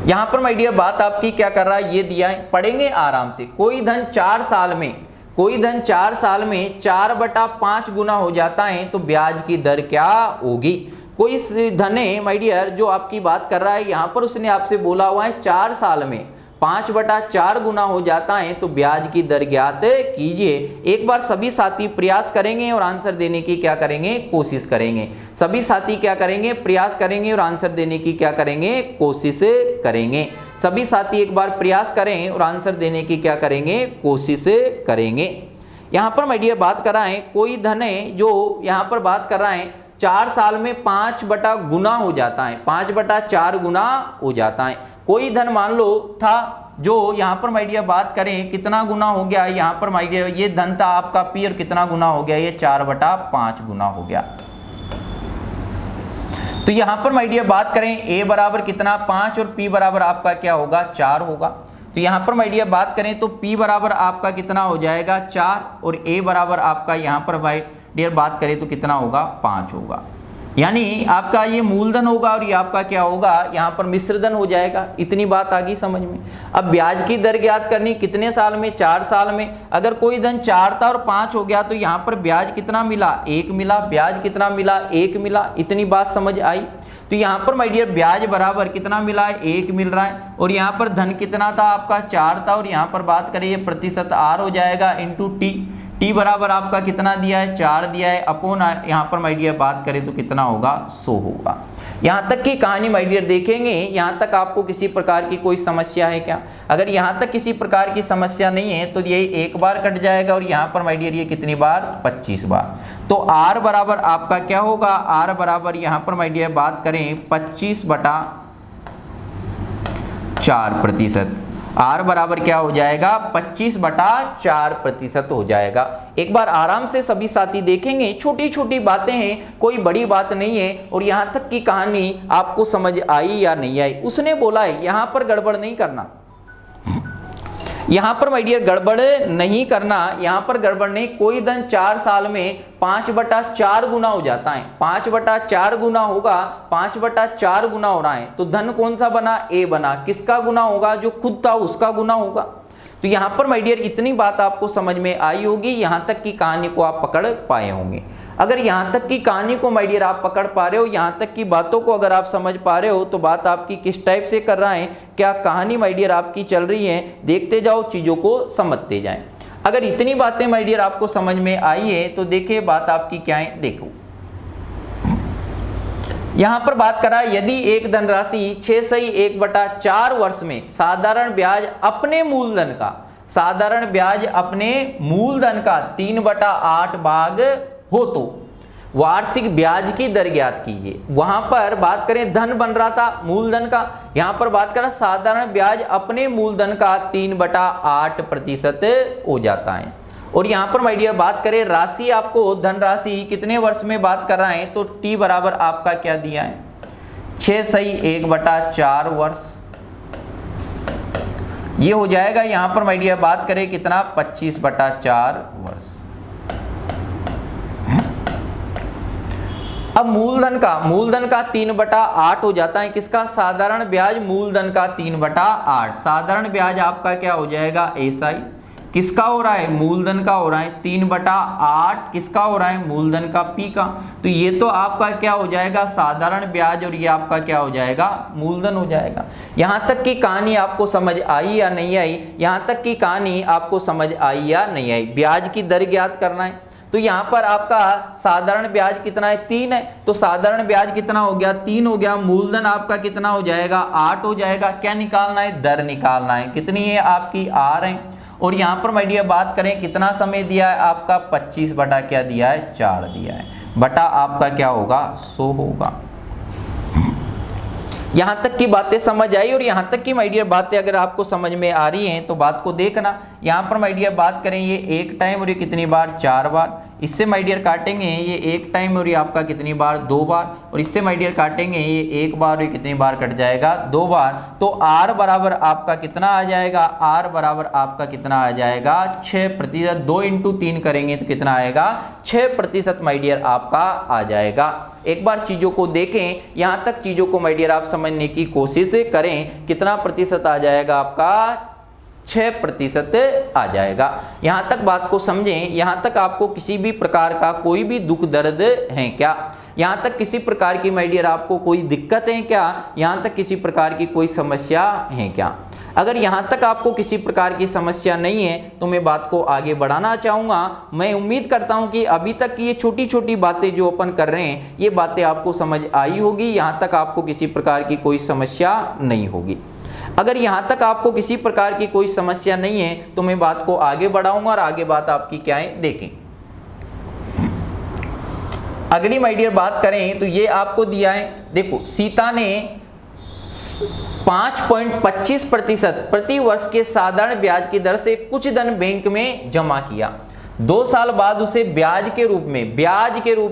यहाँ पर माय डियर बात आपकी क्या कर रहा है, ये दिया है, पढ़ेंगे आराम से। कोई धन 4 साल में, कोई धन 4 साल में 4/5 गुना हो जाता है तो ब्याज की दर क्या होगी। कोई धन है माय डियर जो आपकी बात कर रहा है, यहाँ पर उसने आपसे बोला हुआ है 4 साल में 5/4 गुना हो जाता है तो ब्याज की दर ज्ञात कीजिए। एक बार सभी साथी प्रयास करेंगे और आंसर देने की क्या करेंगे, कोशिश करेंगे। सभी साथी क्या करेंगे, प्रयास करेंगे और आंसर देने की क्या करेंगे, कोशिश करेंगे। सभी साथी एक बार प्रयास करें और आंसर देने की क्या करेंगे, कोशिश करेंगे। यहाँ पर मैं डियर बात कर रहा है, कोई धन है जो यहाँ पर बात कर रहा है 4 साल में 5 बटा गुना हो जाता है, 5/4 गुना हो जाता है। कोई धन मान लो था जो यहाँ पर माय डियर बात करें कितना गुना हो गया, यहाँ पर माय डियर ये धन था आपका पी और कितना गुना हो गया, ये 4/5 गुना हो गया। तो यहाँ पर माय डियर बात करें ए बराबर कितना 5 और पी बराबर आपका क्या होगा 4 होगा। तो यहाँ पर माय डियर बात करें तो पी बराबर आपका कितना हो जाएगा 4 और ए बराबर आपका यहाँ पर माय डियर बात करें तो कितना होगा 5 होगा। यानी आपका ये मूलधन होगा और ये आपका क्या होगा, यहाँ पर मिश्रधन हो जाएगा। इतनी बात आ गई समझ में। अब ब्याज की दर ज्ञात करनी कितने साल में, 4 साल में। अगर कोई धन 4 था और 5 हो गया तो यहाँ पर ब्याज कितना मिला, 1 मिला। ब्याज कितना मिला, 1 मिला। इतनी बात समझ आई। तो यहाँ पर माय डियर ब्याज बराबर कितना मिला है, 1 मिल रहा है। और यहाँ पर धन कितना था आपका 4 था और यहाँ पर बात करें ये प्रतिशत आर हो जाएगा इंटू टी। टी बराबर आपका कितना दिया है, 4 दिया है अपोन यहाँ पर माय डियर बात करें तो कितना होगा 100 होगा। यहाँ तक की कहानी माय डियर देखेंगे, यहाँ तक आपको किसी प्रकार की कोई समस्या है क्या? अगर यहाँ तक किसी प्रकार की समस्या नहीं है तो ये 1 बार कट जाएगा और यहाँ पर माय डियर ये कितनी बार, 25 बार। तो आर बराबर आपका क्या होगा, आर बराबर यहाँ पर माय डियर बात करें 25/4%। आर बराबर क्या हो जाएगा 25/4% हो जाएगा। एक बार आराम से सभी साथी देखेंगे, छोटी छोटी बातें हैं, कोई बड़ी बात नहीं है। और यहाँ तक की कहानी आपको समझ आई या नहीं आई, उसने बोला है यहाँ पर गड़बड़ नहीं करना, यहाँ पर माय डियर गड़बड़ नहीं करना। यहाँ पर गड़बड़ नहीं, कोई धन 4 साल में 5/4 गुना हो जाता है, 5/4 गुना होगा, 5/4 गुना हो रहा है तो धन कौन सा बना, ए बना। किसका गुना होगा, जो खुद था उसका गुना होगा। तो यहाँ पर माय डियर इतनी बात आपको समझ में आई होगी, यहाँ तक की कहानी को आप पकड़ पाए होंगे। अगर यहाँ तक की कहानी को माय डियर आप पकड़ पा रहे हो, यहाँ तक की बातों को अगर आप समझ पा रहे हो तो बात आपकी किस टाइप से कर रहा है, क्या कहानी माय डियर आपकी चल रही है, देखते जाओ, चीज़ों को समझते जाएं। अगर इतनी बातें माय डियर आपको समझ में आई है तो देखिए बात आपकी क्या है, देखो यहाँ पर बात करा, यदि एक धनराशि 6/1/4 वर्ष में साधारण ब्याज अपने मूलधन का, साधारण ब्याज अपने मूलधन का 3/8 भाग हो तो वार्षिक ब्याज की दर ज्ञात कीजिए। वहां पर बात करें धन बन रहा था मूलधन का, यहां पर बात करें साधारण ब्याज अपने मूलधन का 3/8% हो जाता है। और यहाँ पर माय डियर बात करें राशि, आपको धन राशि कितने वर्ष में बात कर रहे हैं तो टी बराबर आपका क्या दिया है 6/1/4 वर्ष। ये हो जाएगा यहाँ पर माय डियर बात करें कितना 25/4 वर्ष। अब मूलधन का 3/8 हो जाता है, किसका, साधारण ब्याज मूलधन का 3/8। साधारण ब्याज आपका क्या हो जाएगा एसआई, किसका हो रहा है, मूलधन का हो रहा है 3/8, किसका हो रहा है, मूलधन का पी का। तो ये तो आपका क्या हो जाएगा साधारण ब्याज और ये आपका क्या हो जाएगा मूलधन हो जाएगा। यहाँ तक की कहानी आपको समझ आई या नहीं आई, यहाँ तक की कहानी आपको समझ आई या नहीं आई। ब्याज की दर ज्ञात करना है तो यहाँ पर आपका साधारण ब्याज कितना है 3 है, तो साधारण ब्याज कितना हो गया 3 हो गया। मूलधन आपका कितना हो जाएगा 8 हो जाएगा। क्या निकालना है, दर निकालना है, कितनी है आपकी आर है। और यहाँ पर माय डियर बात करें कितना समय दिया है आपका 25 बटा क्या दिया है 4 दिया है, बटा आपका क्या होगा 100 होगा। यहाँ तक की बातें समझ आई। और यहाँ तक की माय डियर बातें अगर आपको समझ में आ रही हैं तो बात को देखना। यहाँ पर माय डियर बात करें ये 1 टाइम और ये कितनी बार 4 बार। इससे माय डियर काटेंगे ये 1 टाइम और ये आपका कितनी बार 2 बार। और इससे माय डियर काटेंगे ये 1 बार और ये कितनी बार कट जाएगा 2 बार। तो आर बराबर आपका कितना आ जाएगा, आर बराबर आपका कितना आ जाएगा 6%। 2 × 3 करेंगे तो कितना आएगा 6% माय डियर आपका आ जाएगा। एक बार चीज़ों को देखें, यहाँ तक चीज़ों को माय डियर आप समझने की कोशिश करें, कितना प्रतिशत आ जाएगा आपका 6% आ जाएगा। यहाँ तक बात को समझें, यहाँ तक आपको किसी भी प्रकार का कोई भी दुख दर्द है क्या, यहाँ तक किसी प्रकार की माय डियर आपको कोई दिक्कत है क्या, यहाँ तक किसी प्रकार की कोई समस्या है क्या। अगर यहाँ तक आपको किसी प्रकार की समस्या नहीं है तो मैं बात को आगे बढ़ाना चाहूँगा। मैं उम्मीद करता हूँ कि अभी तक की ये छोटी छोटी बातें जो अपन कर रहे हैं ये बातें आपको समझ आई होगी, यहाँ तक आपको किसी प्रकार की कोई समस्या नहीं होगी। अगर यहाँ तक आपको किसी प्रकार की कोई समस्या नहीं है तो मैं बात को आगे बढ़ाऊंगा और आगे बात आपकी क्या है देखें। अगली माय डियर बात करें तो ये आपको दिया है, देखो सीता ने 5.25% प्रति वर्ष के साधारण ब्याज की दर से कुछ धन बैंक में जमा किया। 2 साल बाद उसे ब्याज के रूप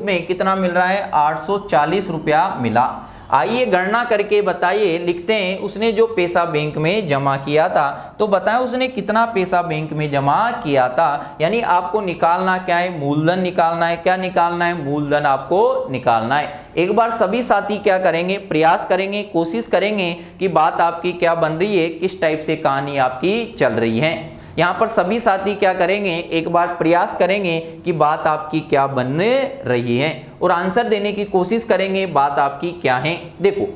में कितना मिल रहा है? 840 रुपया मिला। आइए गणना करके बताइए, लिखते हैं उसने जो पैसा बैंक में जमा किया था, तो बताएं उसने कितना पैसा बैंक में जमा किया था। यानी आपको निकालना क्या है? मूलधन निकालना है। क्या निकालना है? मूलधन आपको निकालना है। एक बार सभी साथी क्या करेंगे? प्रयास करेंगे, कोशिश करेंगे कि बात आपकी क्या बन रही है, किस टाइप से कहानी आपकी चल रही है। यहाँ पर सभी साथी क्या करेंगे? एक बार प्रयास करेंगे कि बात आपकी क्या बन रही है और आंसर देने की कोशिश करेंगे बात आपकी क्या है। देखो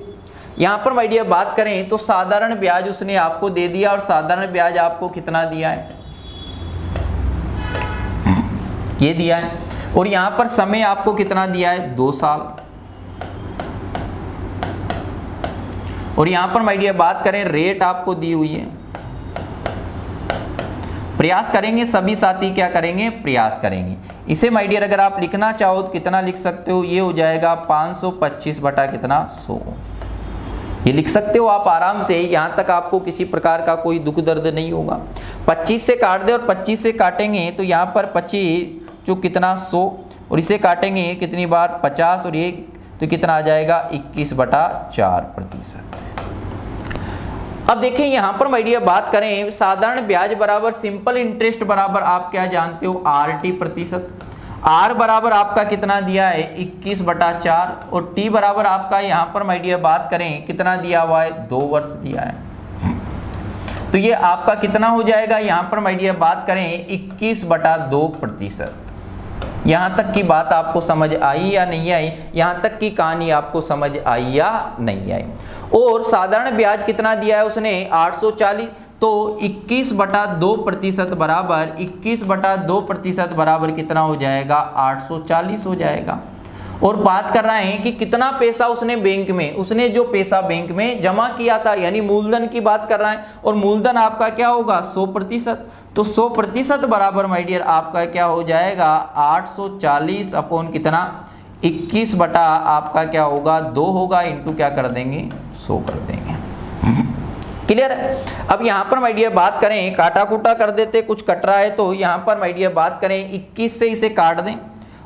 यहाँ पर माय डियर बात करें तो साधारण ब्याज उसने आपको दे दिया और साधारण ब्याज आपको कितना दिया है? ये दिया है। और यहाँ पर समय आपको कितना दिया है? 2 साल। और यहाँ पर माय डियर बात करें रेट आपको दी हुई है। प्रयास करेंगे सभी साथी, क्या करेंगे? प्रयास करेंगे। इसे माय डियर अगर आप लिखना चाहो तो कितना लिख सकते हो? ये हो जाएगा 525 बटा कितना? 100। ये लिख सकते हो आप आराम से, यहाँ तक आपको किसी प्रकार का कोई दुख दर्द नहीं होगा। 25 से काट दे और 25 से काटेंगे तो यहाँ पर 25 जो कितना? 100 और इसे काटेंगे कितनी बार? 50 और ये तो कितना आ जाएगा? 21/4%। अब देखिए यहाँ पर माय डियर बात करें साधारण ब्याज बराबर सिंपल इंटरेस्ट बराबर आप क्या जानते हो? RT प्रतिशत। R बराबर आपका कितना दिया है? 21/4 और T बराबर आपका यहाँ पर माय डियर बात करें कितना दिया हुआ है? 2 वर्ष दिया है। तो ये आपका कितना हो जाएगा? यहाँ पर माय डियर बात करें 21/2%। यहाँ तक की बात आपको समझ आई या नहीं आई? यहाँ तक की कहानी आपको समझ आई या नहीं आई? और साधारण ब्याज कितना दिया है उसने? 840। तो 21/2% बराबर 21/2% बराबर कितना हो जाएगा? 840 हो जाएगा। और बात कर रहे हैं कि कितना पैसा उसने बैंक में, उसने जो पैसा बैंक में जमा किया था, यानी मूलधन की बात कर रहा है। और मूलधन आपका क्या होगा? 100%। तो 100% बराबर माय डियर आपका क्या हो जाएगा? 840 अपॉन कितना? 21 बटा आपका क्या होगा? 2 होगा, इंटू क्या कर देंगे? 100 कर देंगे। क्लियर? अब यहाँ पर माय डियर बात करें, काटा कूटा कर देते, कुछ कट रहा है तो यहाँ पर माय डियर बात करें 21 से इसे काट दें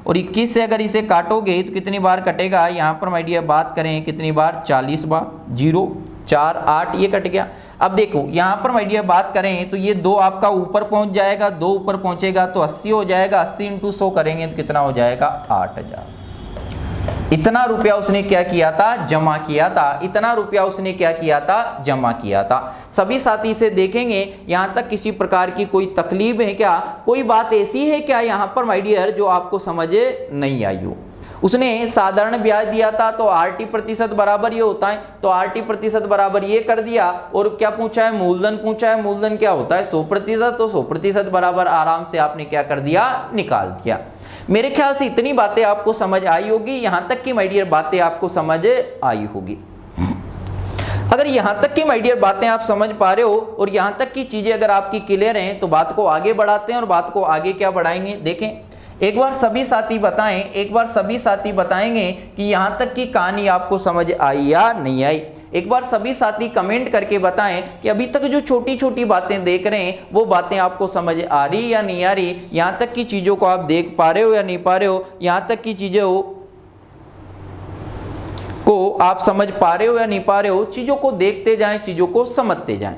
और 21 से अगर इसे काटोगे तो कितनी बार कटेगा? यहाँ पर माय डियर बात करें कितनी बार? 40 बार। 0 4 8 ये कट गया। अब देखो यहाँ पर माय डियर बात करें तो ये 2 आपका ऊपर पहुंच जाएगा, 2 ऊपर पहुंचेगा तो 80 हो जाएगा। 80 इंटू 100 करेंगे तो कितना हो जाएगा? 8000। इतना रुपया उसने क्या किया था? जमा किया था। इतना रुपया उसने क्या किया था? जमा किया था। सभी साथी से देखेंगे यहाँ तक किसी प्रकार की कोई तकलीफ है क्या? कोई बात ऐसी है क्या यहाँ पर माय डियर जो आपको समझ नहीं आई हो? उसने साधारण ब्याज दिया था तो RT प्रतिशत बराबर ये होता है, तो RT प्रतिशत बराबर ये कर दिया। और क्या पूछा है? मूलधन पूछा है। मूलधन क्या होता है? 100%। तो 100% बराबर आराम से आपने क्या कर दिया? निकाल दिया। मेरे ख्याल से इतनी बातें आपको समझ आई होगी, यहाँ तक की माय डियर बातें आपको समझ आई होगी। अगर यहाँ तक की माय डियर बातें आप समझ पा रहे हो और यहाँ तक की चीजें अगर आपकी क्लियर हैं तो बात को आगे बढ़ाते हैं। और बात को आगे क्या बढ़ाएंगे देखें। एक बार सभी साथी बताएं, एक बार सभी साथी बताएंगे कि यहाँ तक की कहानी आपको समझ आई या नहीं आई। एक बार सभी साथी कमेंट करके बताएं कि अभी तक जो छोटी छोटी बातें देख रहे हैं वो बातें आपको समझ आ रही या नहीं आ रही। यहाँ तक की चीज़ों को आप देख पा रहे हो या नहीं पा रहे हो? यहाँ तक की चीज़ों को आप समझ पा रहे हो या नहीं पा रहे हो? चीज़ों को देखते जाएं, चीज़ों को समझते जाएं।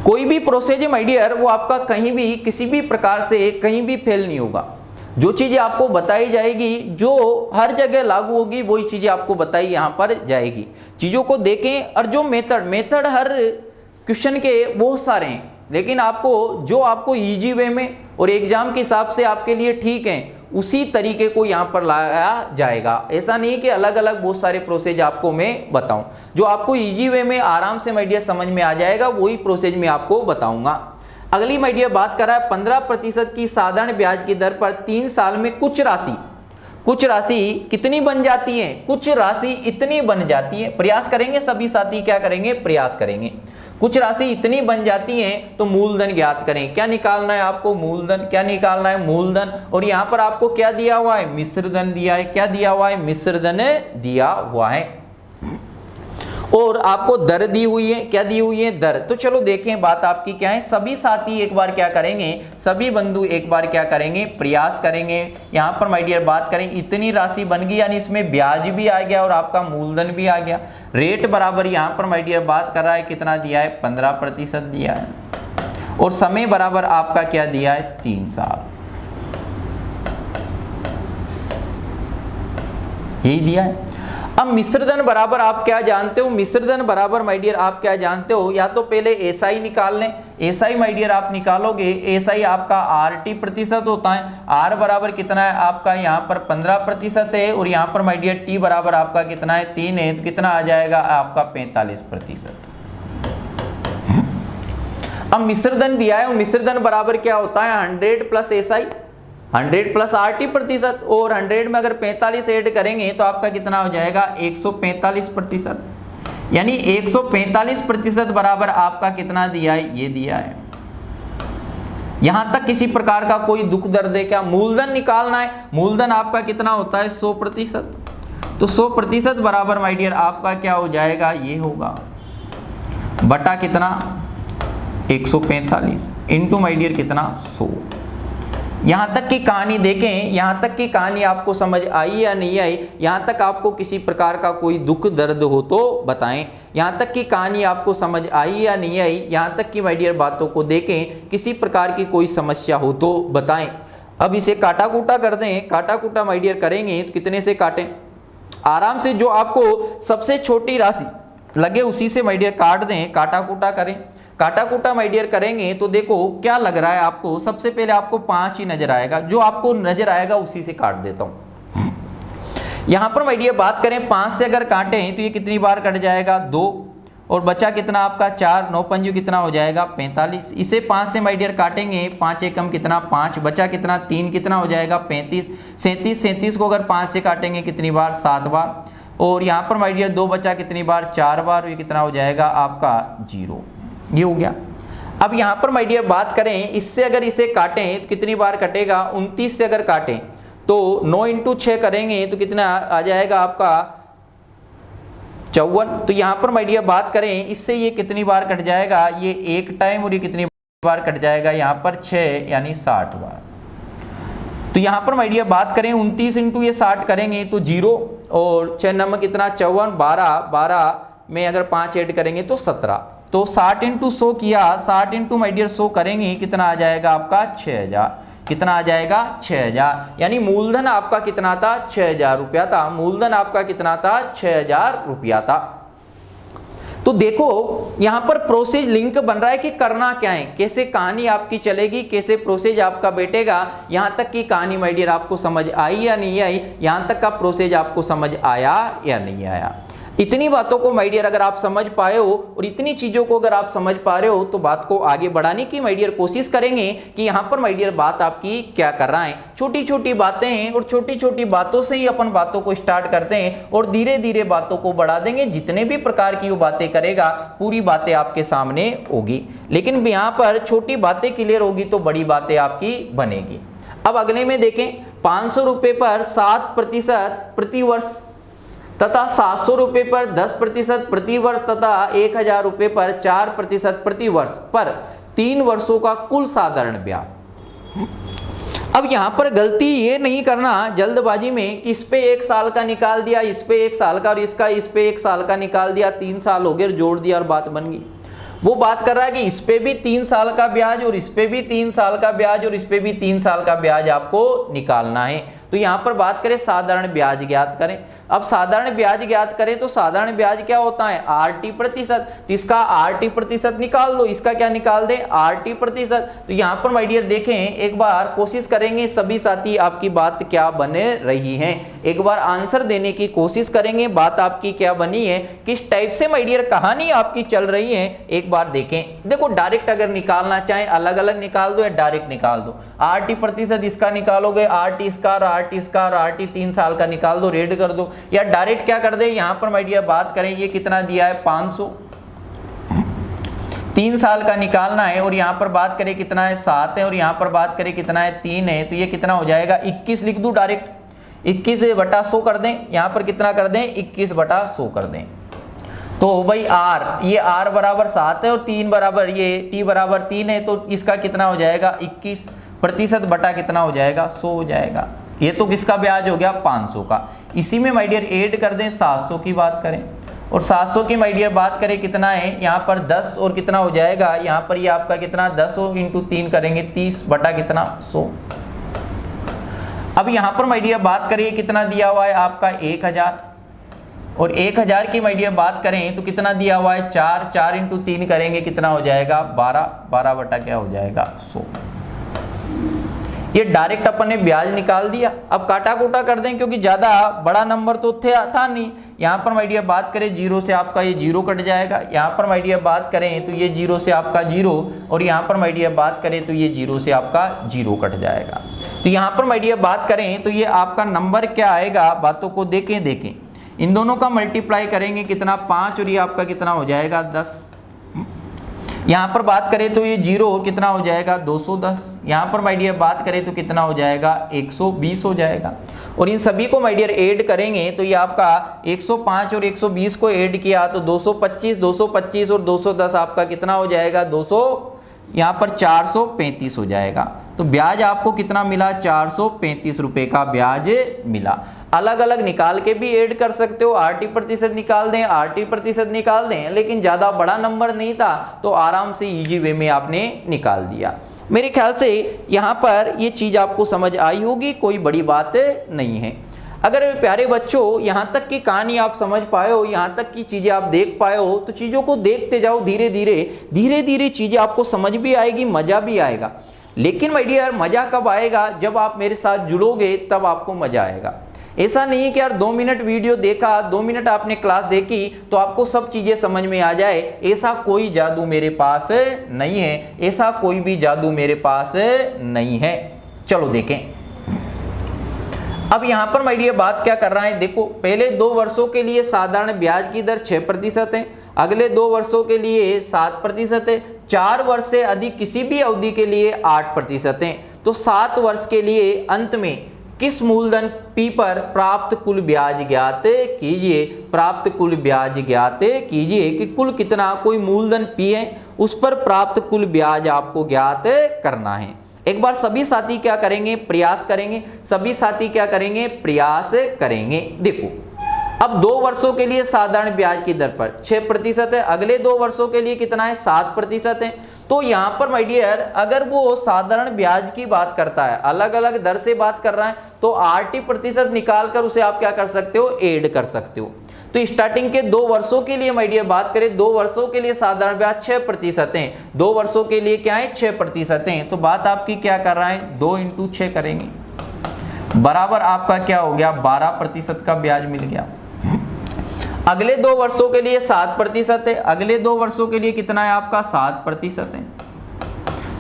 कोई भी प्रोसेस माय डियर वो आपका कहीं भी किसी भी प्रकार से कहीं भी फेल नहीं होगा। जो चीज़ें आपको बताई जाएगी, जो हर जगह लागू होगी, वही चीज़ें आपको बताई यहाँ पर जाएगी। चीज़ों को देखें और जो मेथड हर क्वेश्चन के बहुत सारे हैं, लेकिन आपको जो आपको इजी वे में और एग्जाम के हिसाब से आपके लिए ठीक है उसी तरीके को यहाँ पर लाया जाएगा। ऐसा नहीं कि अलग अलग बहुत सारे प्रोसेस आपको मैं बताऊं, जो आपको इजी वे में आराम से माय डियर समझ में आ जाएगा वही प्रोसेस मैं आपको बताऊंगा। अगली माय डियर बात कर रहा है 15% की साधारण ब्याज की दर पर 3 साल में कुछ राशि कितनी बन जाती है, कुछ राशि इतनी बन जाती है। प्रयास करेंगे सभी साथी, क्या करेंगे, प्रयास करेंगे। कुछ राशि इतनी बन जाती है तो मूलधन ज्ञात करें। क्या निकालना है आपको, मूलधन। क्या निकालना है, मूलधन। और यहाँ पर आपको क्या दिया हुआ है, मिश्रधन दिया है। क्या दिया हुआ है, मिश्रधन दिया हुआ है। और आपको दर दी हुई है। क्या दी हुई है, दर। तो चलो देखें बात आपकी क्या है। सभी साथी एक बार क्या करेंगे, सभी बंधु एक बार क्या करेंगे, प्रयास करेंगे। यहाँ पर माय डियर बात करें, इतनी राशि बन गई यानी इसमें ब्याज भी आ गया और आपका मूलधन भी आ गया। रेट बराबर यहाँ पर माय डियर बात कर रहा है कितना दिया है, 15% दिया है। और समय बराबर आपका क्या दिया है, 3 साल, यही दिया है। अब मिश्रधन बराबर आप क्या जानते हो, मिश्रधन बराबर माय डियर आप क्या जानते हो, या तो पहले एसआई निकाल लें। एसआई माय डियर आप निकालोगे, एसआई आपका आरटी प्रतिशत होता है। आर बराबर कितना है आपका, यहाँ पर 15% है और यहाँ पर माय डियर टी बराबर आपका कितना है, 3 है। तो कितना आ जाएगा आपका 45%। अब मिश्रधन दिया है और मिश्रधन बराबर क्या होता है, 100 प्लस एसआई, 100 प्लस आरटी प्रतिशत। और 100 में अगर 45 ऐड करेंगे तो आपका कितना हो जाएगा, 145%। यानी 145% बराबर आपका कितना दिया है, ये दिया है। यहां तक किसी प्रकार का कोई दुख दर्द है क्या, मूलधन निकालना है। मूलधन आपका कितना होता है, 100%। तो 100% बराबर माय डियर आपका क्या हो जाएगा, ये होगा बटा कितना, 145 इंटू माय डियर कितना, 100। यहाँ तक की कहानी देखें, यहाँ तक की कहानी आपको समझ आई या नहीं आई, यहाँ तक आपको किसी प्रकार का कोई दुख दर्द हो तो बताएं। यहाँ तक की कहानी आपको समझ आई या नहीं आई, यहाँ तक की माय डियर बातों को देखें, किसी प्रकार की कोई समस्या हो तो बताएं। अब इसे काटा कूटा कर दें। काटा कूटा माय डियर करेंगे तो कितने से काटें, आराम से जो आपको सबसे छोटी राशि लगे उसी से माय डियर काट दें, काटा कूटा करें। काटा कूटा माय डियर करेंगे तो देखो क्या लग रहा है आपको, सबसे पहले आपको 5 ही नजर आएगा, जो आपको नजर आएगा उसी से काट देता हूं। यहां पर माय डियर बात करें 5 से अगर काटें तो ये कितनी बार कट जाएगा, 2। और बचा कितना आपका 4, 9 पंजू कितना हो जाएगा, 45। इसे 5 से माय डियर काटेंगे, 5 एकम कितना 5, बचा कितना 3 कितना हो जाएगा 35। 37 को अगर 5 से काटेंगे कितनी बार, 7 बार। और यहाँ पर माय डियर 2 बचा कितनी बार, 4 बार। ये कितना हो जाएगा आपका 0, ये हो गया। अब यहाँ पर माय डियर बात करें, इससे अगर इसे काटें तो कितनी बार कटेगा, 29 से अगर काटें तो 9 इंटू 6 करेंगे तो कितना आ जाएगा आपका 54। तो यहाँ पर माय डियर बात करें, इससे ये कितनी बार कट जाएगा, ये 1 टाइम, और ये कितनी बार कट जाएगा यहाँ पर 6 यानी 60 बार। तो यहाँ पर माय डियर बात करें 29 इंटू ये 60 करेंगे तो 0, और 6 नंबर कितना 54, 12 में अगर 5 ऐड करेंगे तो 17। तो 60 इंटू 100 किया, 60 इंटू माय डियर 100 करेंगे कितना आ जाएगा आपका 6000। कितना आ जाएगा 6000। यानी मूलधन आपका कितना था, 6000 रुपया था। मूलधन आपका कितना था, 6000 रुपया था। तो देखो यहां पर प्रोसेस लिंक बन रहा है कि करना क्या है, कैसे कहानी आपकी चलेगी, कैसे प्रोसेस आपका बैठेगा। यहां तक की कहानी माय डियर आपको समझ आई या नहीं आई, यहां तक का प्रोसेस आपको समझ आया या नहीं आया। इतनी बातों को माय डियर अगर आप समझ पाए हो और इतनी चीज़ों को अगर आप समझ पा रहे हो तो बात को आगे बढ़ाने की माय डियर कोशिश करेंगे कि यहाँ पर माय डियर बात आपकी क्या कर रहा है। छोटी छोटी बातें हैं और छोटी छोटी बातों से ही अपन बातों को स्टार्ट करते हैं और धीरे धीरे बातों को बढ़ा देंगे। जितने भी प्रकार की वो बातें करेगा पूरी बातें आपके सामने होगी, लेकिन यहाँ पर छोटी बातें क्लियर होगी तो बड़ी बातें आपकी बनेगी। अब अगले में देखें, 500 रुपये पर 7% प्रति वर्ष तथा 700 रुपये पर 10% प्रति वर्ष तथा 1000 रुपये पर 4% प्रति वर्ष पर 3 वर्षों का कुल साधारण ब्याज। अब यहाँ पर गलती ये नहीं करना जल्दबाजी में कि इस पे 1 साल का निकाल दिया, इस पे 1 साल का, और इसका इस पे 1 साल का निकाल दिया, 3 साल हो गए, जोड़ दिया और बात बन गई। वो बात कर रहा है कि इस पे भी 3 साल का ब्याज और इस पे भी 3 साल का ब्याज और इस पे भी 3 साल का ब्याज आपको निकालना है। तो यहाँ पर बात करें साधारण ब्याज ज्ञात करें। अब साधारण ब्याज ज्ञात करें तो साधारण ब्याज क्या होता है, RT प्रतिशत। तो इसका RT प्रतिशत निकाल दो, इसका क्या निकाल दें, RT प्रतिशत। तो यहाँ पर माय डियर देखें, एक बार कोशिश करेंगे सभी साथी आपकी बात क्या बन रही है, एक बार आंसर देने की कोशिश करेंगे बात आपकी क्या बनी है, किस टाइप से माय डियर कहानी आपकी चल रही है, एक बार देखें। देखो डायरेक्ट अगर निकालना चाहे अलग अलग निकाल दो या डायरेक्ट निकाल दो। RT प्रतिशत इसका निकालोगे, RT square, RT square, RT 3 साल का निकाल दो, रेड कर दो, या डायरेक्ट क्या कर दे, यहां पर माय डियर बात करें ये कितना दिया है 500, 3 साल का निकालना है, और यहां पर बात करें कितना है 7 है, और यहां पर बात करें कितना है 3 है, तो ये कितना हो जाएगा 21 लिख दूं डायरेक्ट, 21/100 कर दें, यहां पर कितना कर दें 21/100 कर दें। तो भाई R, ये R बराबर 7 है और 3 बराबर ये T बराबर 3 है, तो इसका कितना हो जाएगा 21% बटा कितना हो जाएगा 100 हो जाएगा। ये तो किसका ब्याज हो गया 500 का। इसी में माय डियर ऐड कर दें 700 की बात करें, और 700 की माय डियर बात करें कितना है यहाँ पर 10, और कितना हो जाएगा यहाँ पर ये आपका कितना 10 × 3 करेंगे 30 बटा कितना 100। अब यहाँ पर माय डियर बात करें कितना दिया हुआ है आपका 1000, और 1000 की माय डियर बात करें तो कितना दिया हुआ है 4 × 3 करेंगे कितना हो जाएगा 12 बटा क्या हो जाएगा 100। ये डायरेक्ट अपन ने ब्याज निकाल दिया। अब काटा कोटा कर दें क्योंकि ज्यादा बड़ा नंबर तो था नहीं। यहाँ पर माय डियर बात करें 0 से आपका ये 0 कट जाएगा, यहाँ पर माय डियर बात करें तो ये 0 से आपका 0, और यहाँ पर माय डियर बात करें तो ये 0 से आपका 0 कट जाएगा। तो यहाँ पर माय डियर बात करें तो ये आपका नंबर क्या आएगा, बातों को देखें इन दोनों का मल्टीप्लाई करेंगे कितना 5, और ये आपका कितना हो जाएगा 10। यहाँ पर बात करें तो ये 0 कितना हो जाएगा 210, यहाँ पर माय डियर बात करें तो कितना हो जाएगा 120 हो जाएगा। और इन सभी को माय डियर ऐड करेंगे तो ये आपका 105 और 120 को ऐड किया तो 225 और 210 आपका कितना हो जाएगा 200, यहाँ पर 435 हो जाएगा। तो ब्याज आपको कितना मिला 435 रुपए का ब्याज मिला। अलग अलग निकाल के भी ऐड कर सकते हो, RT प्रतिशत निकाल दें, RT प्रतिशत निकाल दें, लेकिन ज़्यादा बड़ा नंबर नहीं था तो आराम से इजी वे में आपने निकाल दिया। मेरे ख्याल से यहाँ पर ये चीज़ आपको समझ आई होगी, कोई बड़ी बात नहीं है। अगर प्यारे बच्चों यहाँ तक की कहानी आप समझ पाए हो, यहाँ तक की चीज़ें आप देख पाए हो, तो चीज़ों को देखते जाओ, धीरे धीरे चीज़ें आपको समझ भी आएगी, मज़ा भी आएगा। लेकिन माय डियर मज़ा कब आएगा, जब आप मेरे साथ जुड़ोगे तब आपको मज़ा आएगा। ऐसा नहीं है कि यार 2 मिनट वीडियो देखा, 2 मिनट आपने क्लास देखी तो आपको सब चीज़ें समझ में आ जाए, ऐसा कोई जादू मेरे पास नहीं है, ऐसा कोई भी जादू मेरे पास नहीं है। चलो देखें। अब यहाँ पर माय डियर बात क्या कर रहा है, देखो पहले 2 वर्षों के लिए साधारण ब्याज की दर 6% है, अगले 2 वर्षों के लिए 7% है, 4 वर्ष से अधिक किसी भी अवधि के लिए 8% है। तो 7 वर्ष के लिए अंत में किस मूलधन P पर प्राप्त कुल ब्याज ज्ञात कीजिए। प्राप्त कुल ब्याज ज्ञात कीजिए कि कुल कितना, कोई मूलधन P है उस पर प्राप्त कुल ब्याज आपको ज्ञात करना है। एक बार सभी साथी क्या करेंगे, प्रयास करेंगे, सभी साथी क्या करेंगे, प्रयास करेंगे। देखो अब 2 वर्षों के लिए साधारण ब्याज की दर पर 6% है, अगले 2 वर्षों के लिए कितना है 7% है। तो यहाँ पर माय डियर अगर वो साधारण ब्याज की बात करता है, अलग अलग दर से बात कर रहा है, तो RT प्रतिशत निकाल कर उसे आप क्या कर सकते हो, ऐड कर सकते हो। तो स्टार्टिंग के 2 वर्षों के लिए माय डियर बात करें, 2 वर्षों के लिए साधारण ब्याज 6% है, 2 वर्षों के लिए क्या है 6% है। तो बात आपकी क्या कर रहा है, 2 × 6 करेंगे, बराबर आपका क्या हो गया 12% का ब्याज मिल गया। अगले 2 वर्षों के लिए 7% है, अगले 2 वर्षों के लिए कितना है आपका 7% है।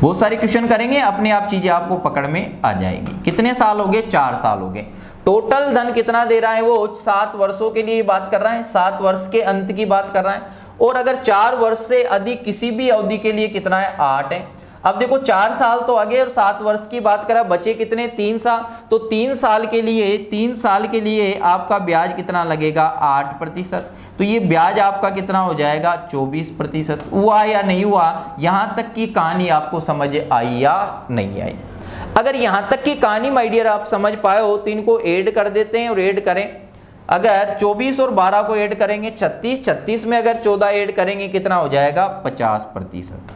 बहुत सारे क्वेश्चन करेंगे, अपने आप चीजें आपको पकड़ में आ जाएगी। कितने साल हो गए, 4 साल हो गए। टोटल धन कितना दे रहा है वो 7 वर्षों के लिए बात कर रहा है, 7 वर्ष के अंत की बात कर रहा है। और अगर 4 वर्ष से अधिक किसी भी अवधि के लिए कितना है 8 है। अब देखो 4 साल तो आगे और 7 वर्ष की बात करा, बचे कितने 3 साल। तो 3 साल के लिए आपका ब्याज कितना लगेगा 8%। तो ये ब्याज आपका कितना हो जाएगा 24%। हुआ या नहीं हुआ, यहाँ तक की कहानी आपको समझ आई या नहीं आई। अगर यहाँ तक की कहानी माय डियर आप समझ पाए हो तो इनको ऐड कर देते हैं और ऐड करें। अगर 24 और 12 को ऐड करेंगे 36, 36 में अगर 14 ऐड करेंगे कितना हो जाएगा 50%।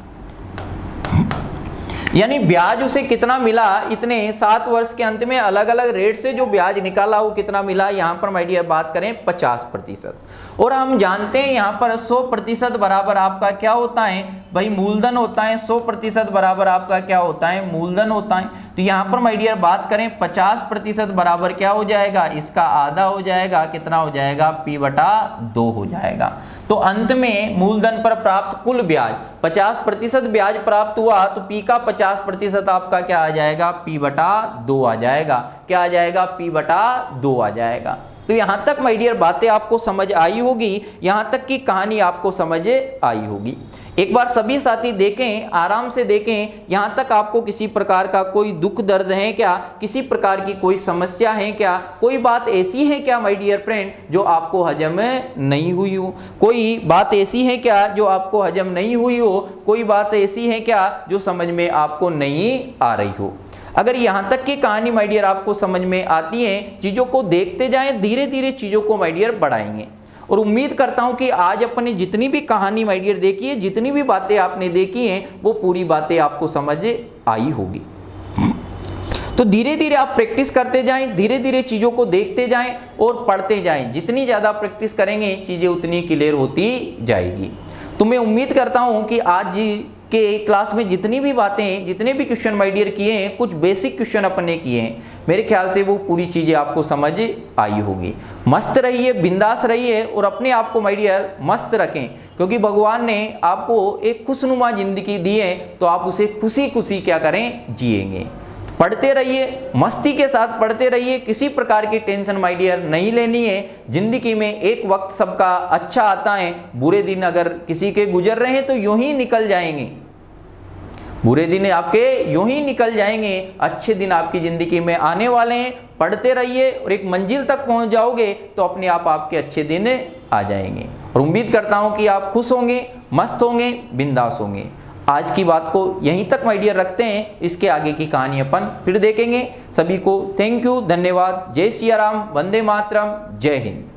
यानी ब्याज उसे कितना मिला, इतने 7 वर्ष के अंत में अलग अलग रेट से जो ब्याज निकाला वो कितना मिला, यहाँ पर माय डियर बात करें 50%। और हम जानते हैं यहाँ पर 100% बराबर आपका क्या होता है भाई, मूलधन होता है। 100% बराबर आपका क्या होता है, मूलधन होता है। तो यहाँ पर माय डियर बात करें 50% बराबर क्या हो जाएगा, इसका आधा हो जाएगा, कितना हो जाएगा, P/2 हो जाएगा। तो अंत में मूलधन पर प्राप्त कुल ब्याज 50% ब्याज प्राप्त हुआ, तो P का 50% आपका क्या आ जाएगा, P/2 आ जाएगा। क्या आ जाएगा, P/2 आ जाएगा। तो यहाँ तक माय डियर बातें आपको समझ आई होगी, यहाँ तक की कहानी आपको समझ आई होगी। एक बार सभी साथी देखें, आराम से देखें, यहाँ तक आपको किसी प्रकार का कोई दुख दर्द है क्या, किसी प्रकार की कोई समस्या है क्या, कोई बात ऐसी है क्या माय डियर फ्रेंड जो आपको हजम नहीं हुई हो, कोई बात ऐसी है क्या जो आपको हजम नहीं हुई हो, कोई बात ऐसी है क्या जो समझ में आपको नहीं आ रही हो। अगर यहाँ तक की कहानी माय डियर आपको समझ में आती है, चीज़ों को देखते जाएं, धीरे धीरे चीज़ों को माय डियर बढ़ाएंगे। और उम्मीद करता हूं कि आज अपने जितनी भी कहानी माय डियर देखी है, जितनी भी बातें आपने देखी हैं, वो पूरी बातें आपको समझ आई होगी। तो धीरे धीरे आप प्रैक्टिस करते जाएं, धीरे धीरे चीज़ों को देखते जाएं और पढ़ते जाएं। जितनी ज़्यादा प्रैक्टिस करेंगे चीज़ें उतनी क्लियर होती जाएगी। तो मैं उम्मीद करता हूं कि आज के क्लास में जितनी भी बातें, जितने भी क्वेश्चन माय डियर किए हैं, कुछ बेसिक क्वेश्चन अपने किए हैं, मेरे ख्याल से वो पूरी चीज़ें आपको समझ आई होगी। मस्त रहिए, बिंदास रहिए और अपने आप को माय डियर मस्त रखें, क्योंकि भगवान ने आपको एक खुशनुमा जिंदगी दी है, तो आप उसे खुशी खुशी क्या करें, जिएंगे। पढ़ते रहिए, मस्ती के साथ पढ़ते रहिए, किसी प्रकार की टेंशन माय डियर नहीं लेनी है। जिंदगी में एक वक्त सबका अच्छा आता है, बुरे दिन अगर किसी के गुजर रहे हैं तो यूं ही निकल जाएंगे, बुरे दिन आपके यूं ही निकल जाएंगे, अच्छे दिन आपकी ज़िंदगी में आने वाले हैं। पढ़ते रहिए और एक मंजिल तक पहुंच जाओगे तो अपने आप आपके अच्छे दिन आ जाएंगे। और उम्मीद करता हूं कि आप खुश होंगे, मस्त होंगे, बिंदास होंगे। आज की बात को यहीं तक माय डियर रखते हैं, इसके आगे की कहानी अपन फिर देखेंगे। सभी को थैंक यू, धन्यवाद। जय सिया राम, वंदे मातरम, जय हिंद।